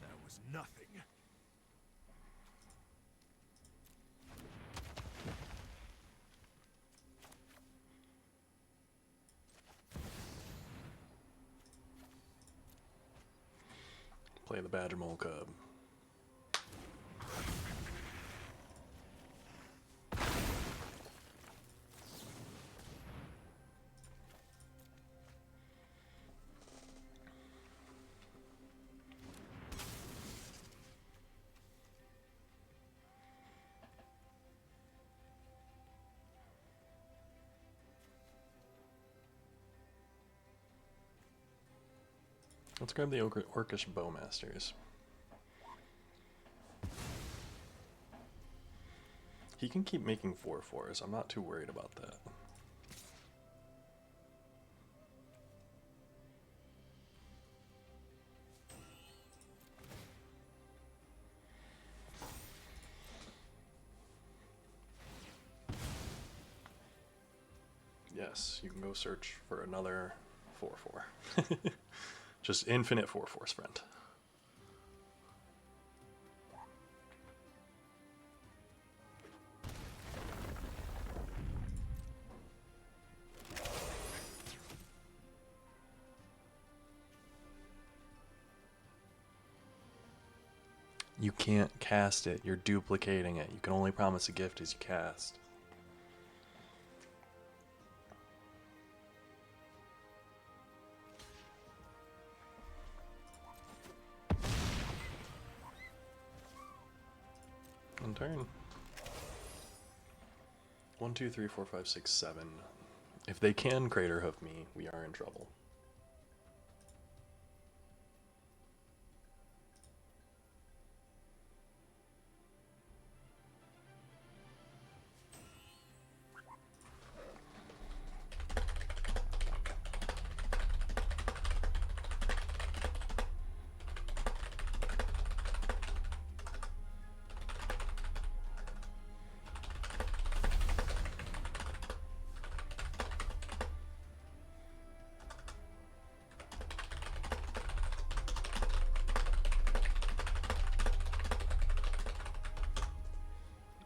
That was nothing. Play the Badger Mole Cub. Let's grab the Orcish Bowmasters. He can keep making 4/4s. I'm not too worried about that. Yes, you can go search for another 4/4. Just infinite 4/4s, friend. You can't cast it. You're duplicating it. You can only promise a gift as you cast. End turn. 1, 2, 3, 4, 5, 6, 7. If they can Crater Hoof me, we are in trouble.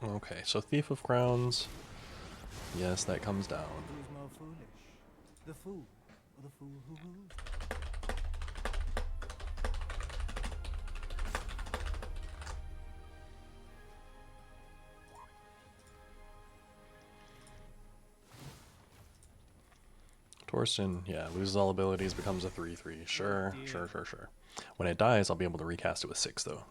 Okay, so Thief of Crowns. Yes, that comes down. Who's more foolish? The fool or the fool who rules? Torsten, yeah, loses all abilities, becomes a 3/3. Sure, sure. When it dies, I'll be able to recast it with 6, though.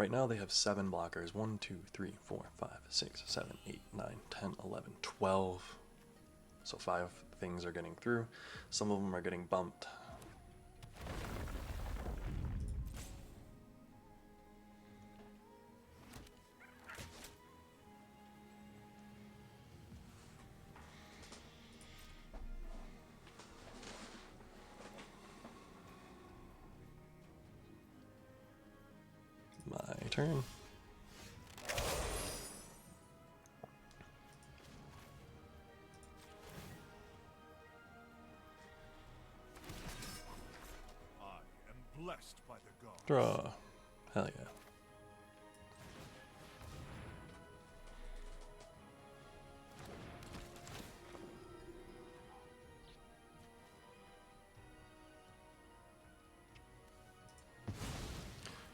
Right now they have 7 blockers. 1, 2, 3, 4, 5, 6, 7, 8, 9, 10, 11, 12. So 5 things are getting through. Some of them are getting bumped. My turn. I am blessed by the gods. Draw. Hell yeah.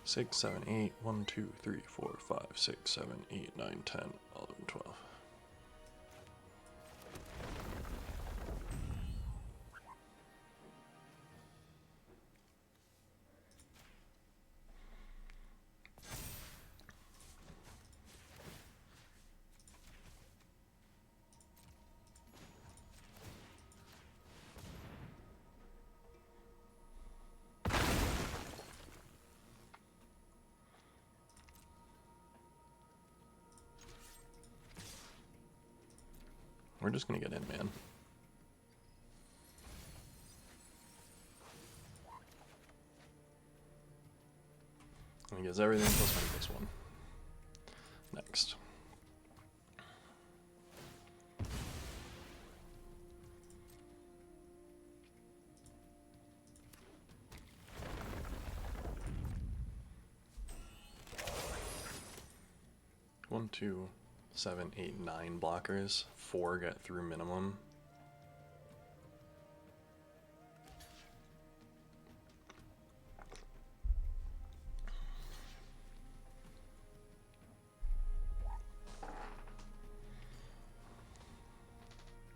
Six, 7, 8, 1, 2, 3, 4, 5, 6, 7, 8, 9, 10, 11, 12. We're just gonna get in, man. He gets everything +1/+1. Next. One, 2, 7, 8, 9 blockers. 4 get through minimum.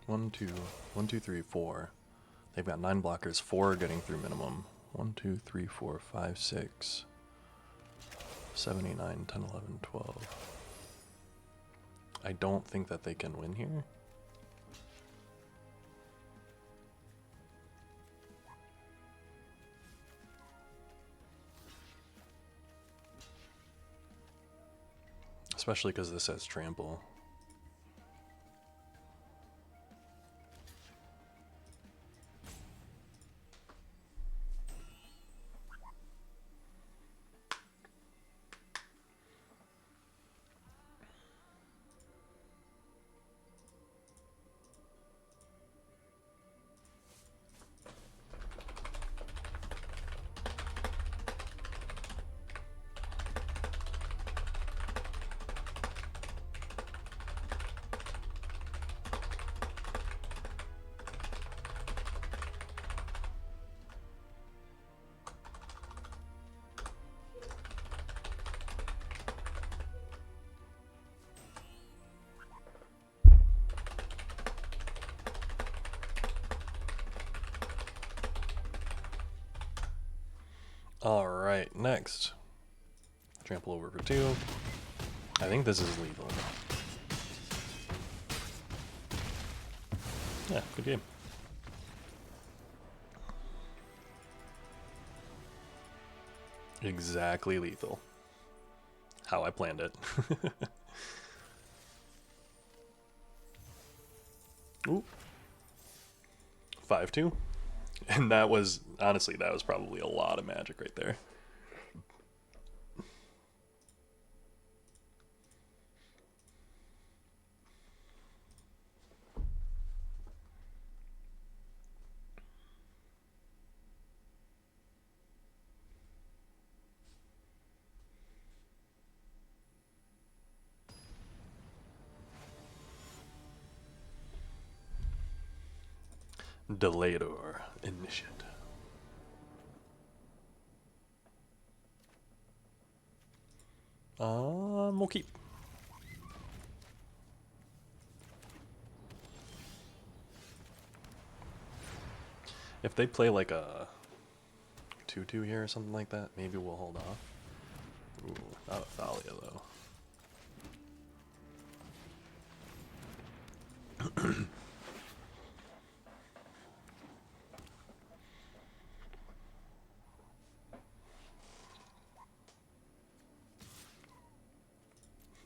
One, two, 3, 4. They've got 9 blockers. 4 are getting through minimum. 1, 2, 3, 4, 5, 6, 7, 8, 9, 10, 11, 12. I don't think that they can win here. Especially because this has trample. Alright, next. Trample over for 2. I think this is lethal. Yeah, good game. Exactly lethal. How I planned it. Ooh. 5-2. And that was, honestly, that was probably a lot of magic right there. Delayador, initiate. We'll keep. If they play like a 2-2 here or something like that, maybe we'll hold off. Ooh, not a Thalia though.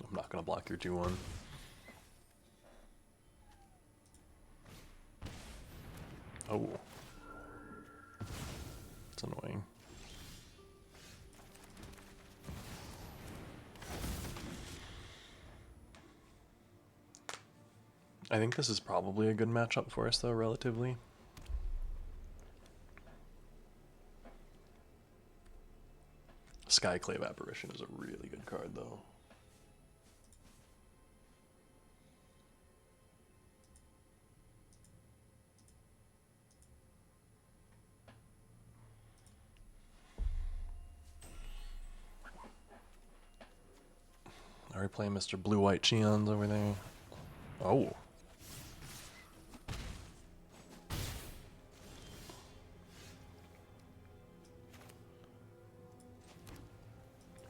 I'm not gonna block your 2-1. Oh. It's annoying. I think this is probably a good matchup for us though, relatively. Skyclave Apparition is a really good card though. Are we playing Mr. Blue-White Cheons over there? Oh.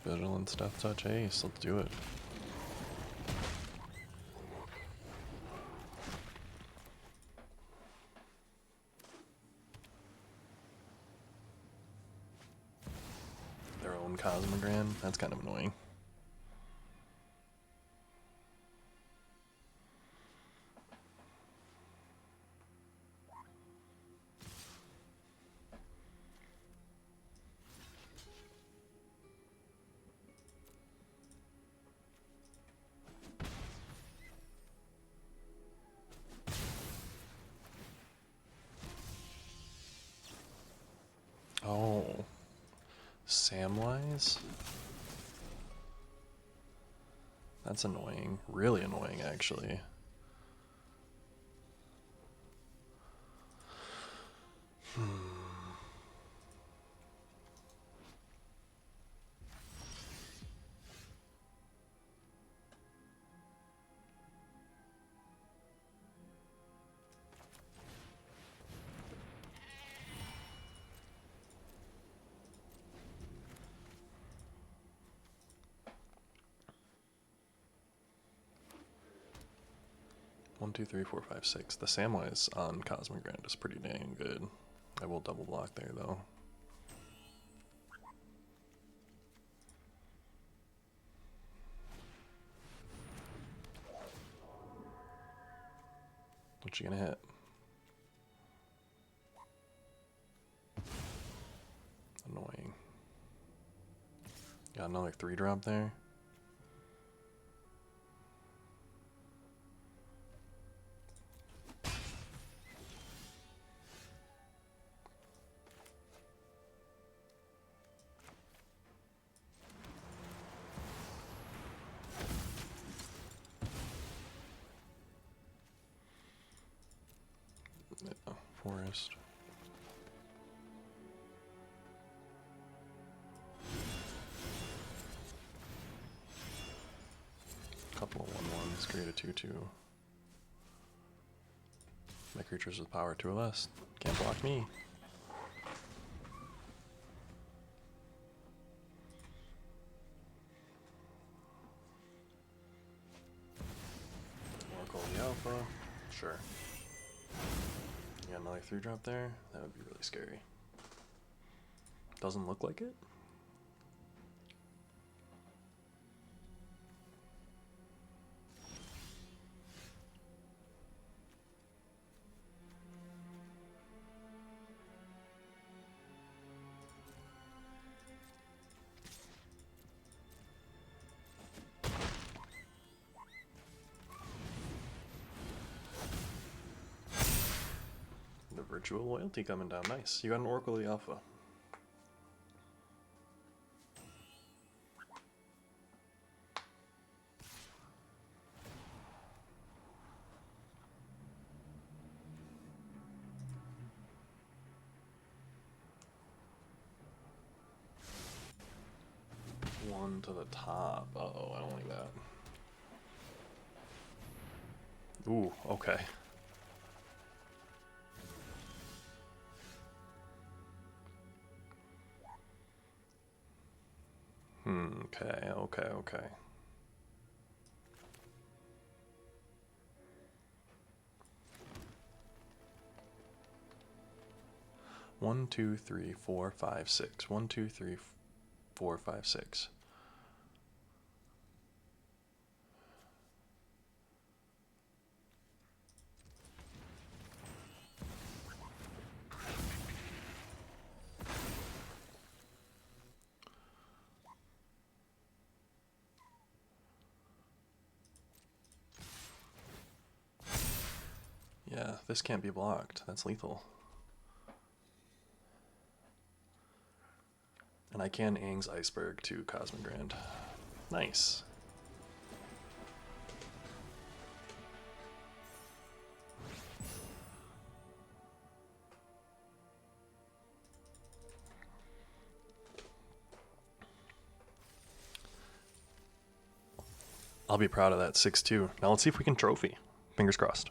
Vigilance, Death Touch, Ace, let's do it. Their own Cosmogran, that's kind of annoying. Oh, Samwise? That's annoying. Really annoying, actually. One, two, three, four, five, six. The Samwise on Cosmogrand is pretty dang good. I will double block there though. What you gonna hit? Annoying. Got another 3-drop there. Yeah, forest. Couple of 1/1s, create a 2/2. My creatures with power 2 or less. Can't block me. Oracle of the Alpha. Sure. You got another 3-drop there? That would be really scary. Doesn't look like it? The virtual loyalty coming down. Nice. You got an Oracle of the Alpha. One to the top. Uh-oh, I don't like that. Ooh, okay. Okay, okay, okay. One, two, three, four, five, six. 1, 2, 3, 4, 5, 6. Yeah, this can't be blocked. That's lethal. And I can Aang's Iceberg to Cosmogrand. Nice. I'll be proud of that 6-2. Now let's see if we can trophy. Fingers crossed.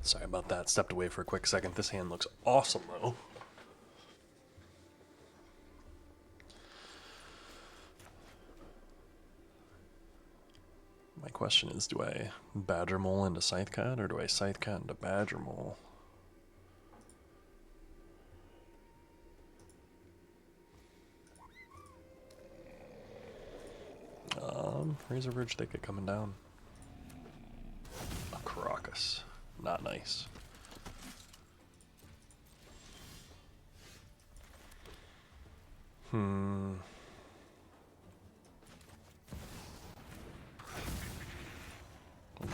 Sorry about that. Stepped away for a quick second. This hand looks awesome, though. My question is, do I Badger Mole into Scythe Cat, or do I Scythe Cat into Badger Mole? Razor Ridge Thicket coming down. A Caracas. Not nice. We'll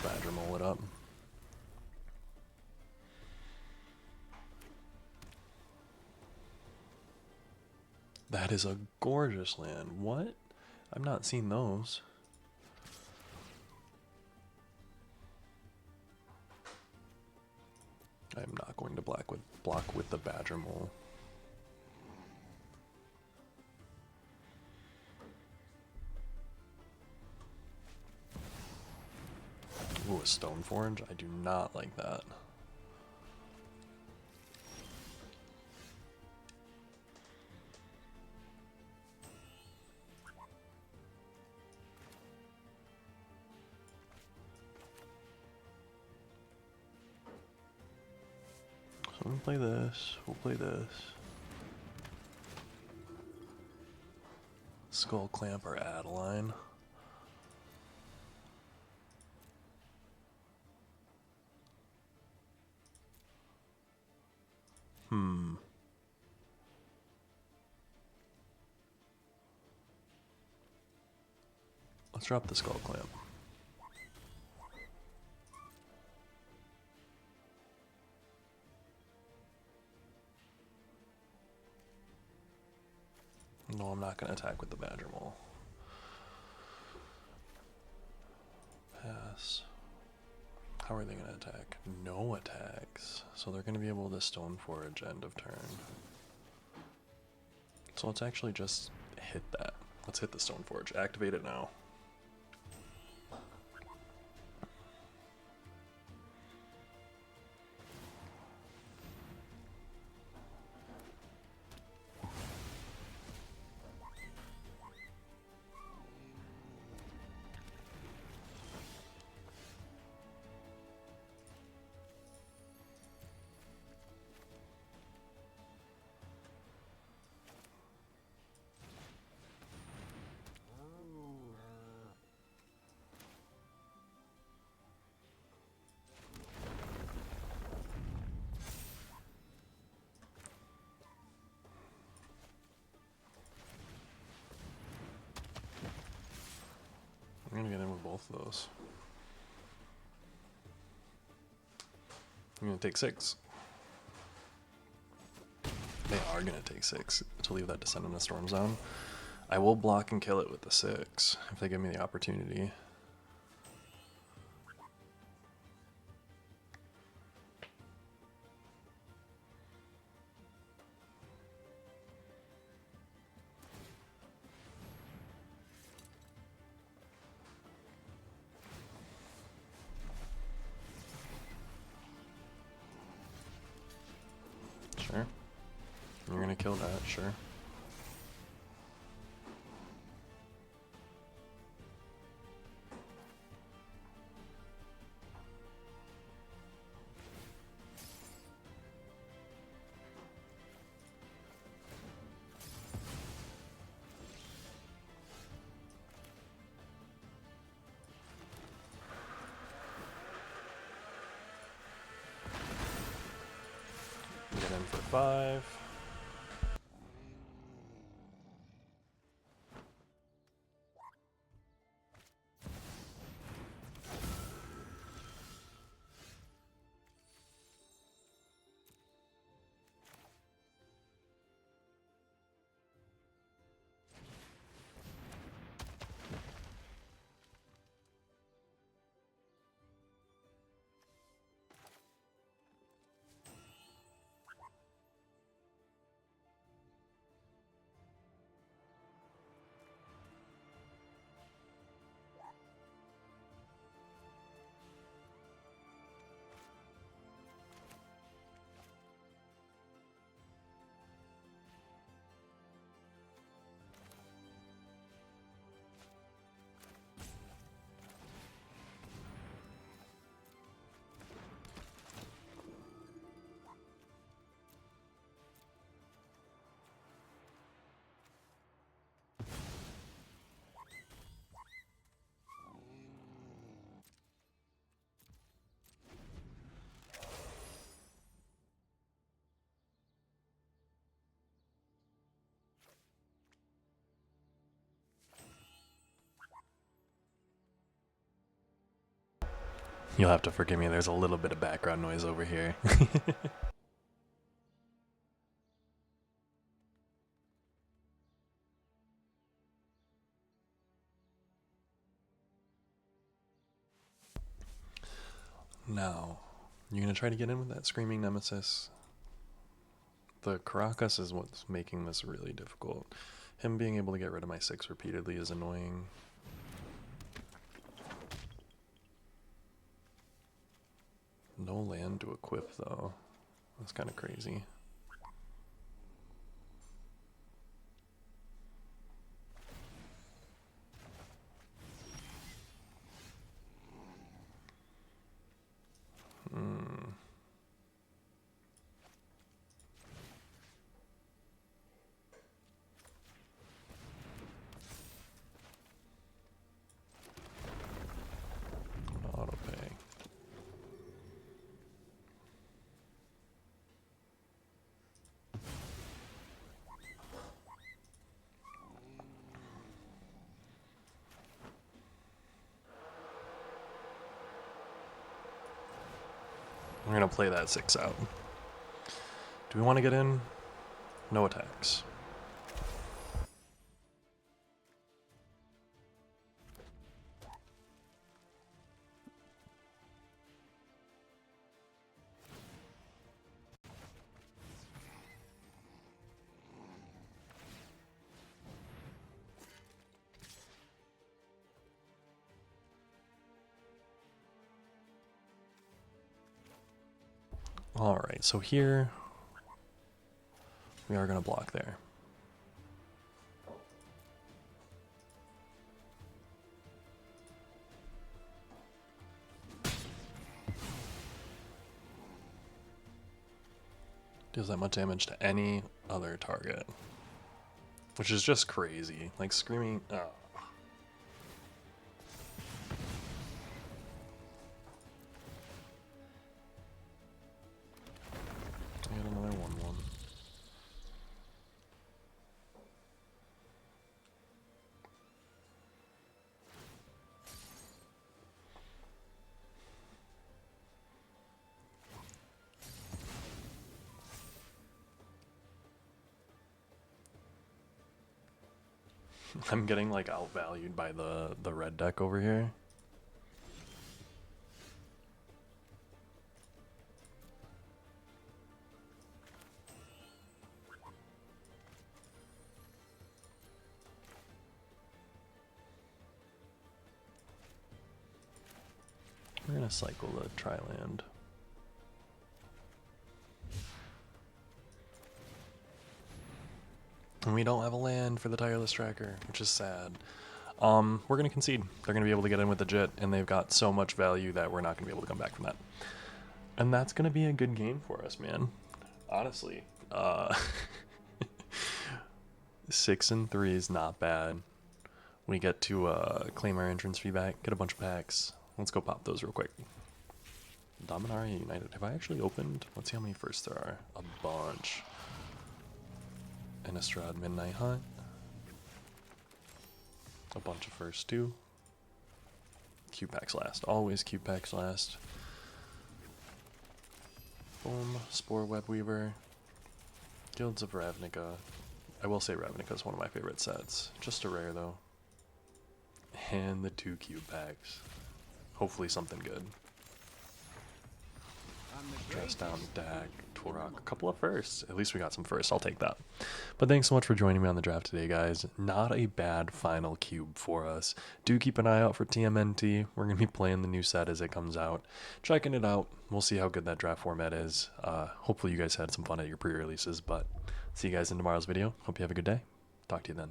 Badger Mole it up. That is a gorgeous land. What? I've not seen those. I'm not going to block with the Badger Mole. Ooh, a Stone Forge? I do not like that. So we'll play this. We'll play this. Skull Clamp or Adeline. Let's drop the Skull Clamp. No, I'm not going to attack with the Badger Mole. Pass. How are they going to attack? No attacks. So they're going to be able to Stone Forge end of turn. So let's actually just hit that. Let's hit the Stone Forge. Activate it now. both of those. I'm gonna take 6. They are gonna take 6 to leave that Descent in the Storm Zone. I will block and kill it with the 6 if they give me the opportunity. Sure. You're gonna kill that, sure. Get in for 5. You'll have to forgive me, there's a little bit of background noise over here. Now, you're gonna try to get in with that Screaming Nemesis. The Caracas is what's making this really difficult. Him being able to get rid of my 6 repeatedly is annoying. No land to equip though. That's kind of crazy. Auto pay. We're gonna play that 6 out. Do we want to get in? No attacks. Alright, so here we are going to block there. Deals that much damage to any other target. Which is just crazy. Like Screaming... Oh. Get another 1/1. I'm getting like outvalued by the red deck over here. We're gonna cycle the Tri-land. And we don't have a land for the Tireless Tracker, which is sad. We're gonna concede. They're gonna be able to get in with the Jit, and they've got so much value that we're not gonna be able to come back from that. And that's gonna be a good game for us, man. Honestly. 6-3 is not bad. We get to claim our entrance fee back, get a bunch of packs. Let's go pop those real quick. Dominaria United. Have I actually opened? Let's see how many firsts there are. A bunch. Innistrad Midnight Hunt. A bunch of firsts too. Q packs last. Always Q packs last. Boom. Spore Web Weaver. Guilds of Ravnica. I will say Ravnica is one of my favorite sets. Just a rare though. And the 2 cube packs. Hopefully something good. Dress down, Dag, Torok, a couple of firsts. At least we got some firsts. I'll take that. But thanks so much for joining me on the draft today, guys. Not a bad final cube for us. Do keep an eye out for TMNT. We're going to be playing the new set as it comes out. Checking it out. We'll see how good that draft format is. Hopefully you guys had some fun at your pre-releases. But see you guys in tomorrow's video. Hope you have a good day. Talk to you then.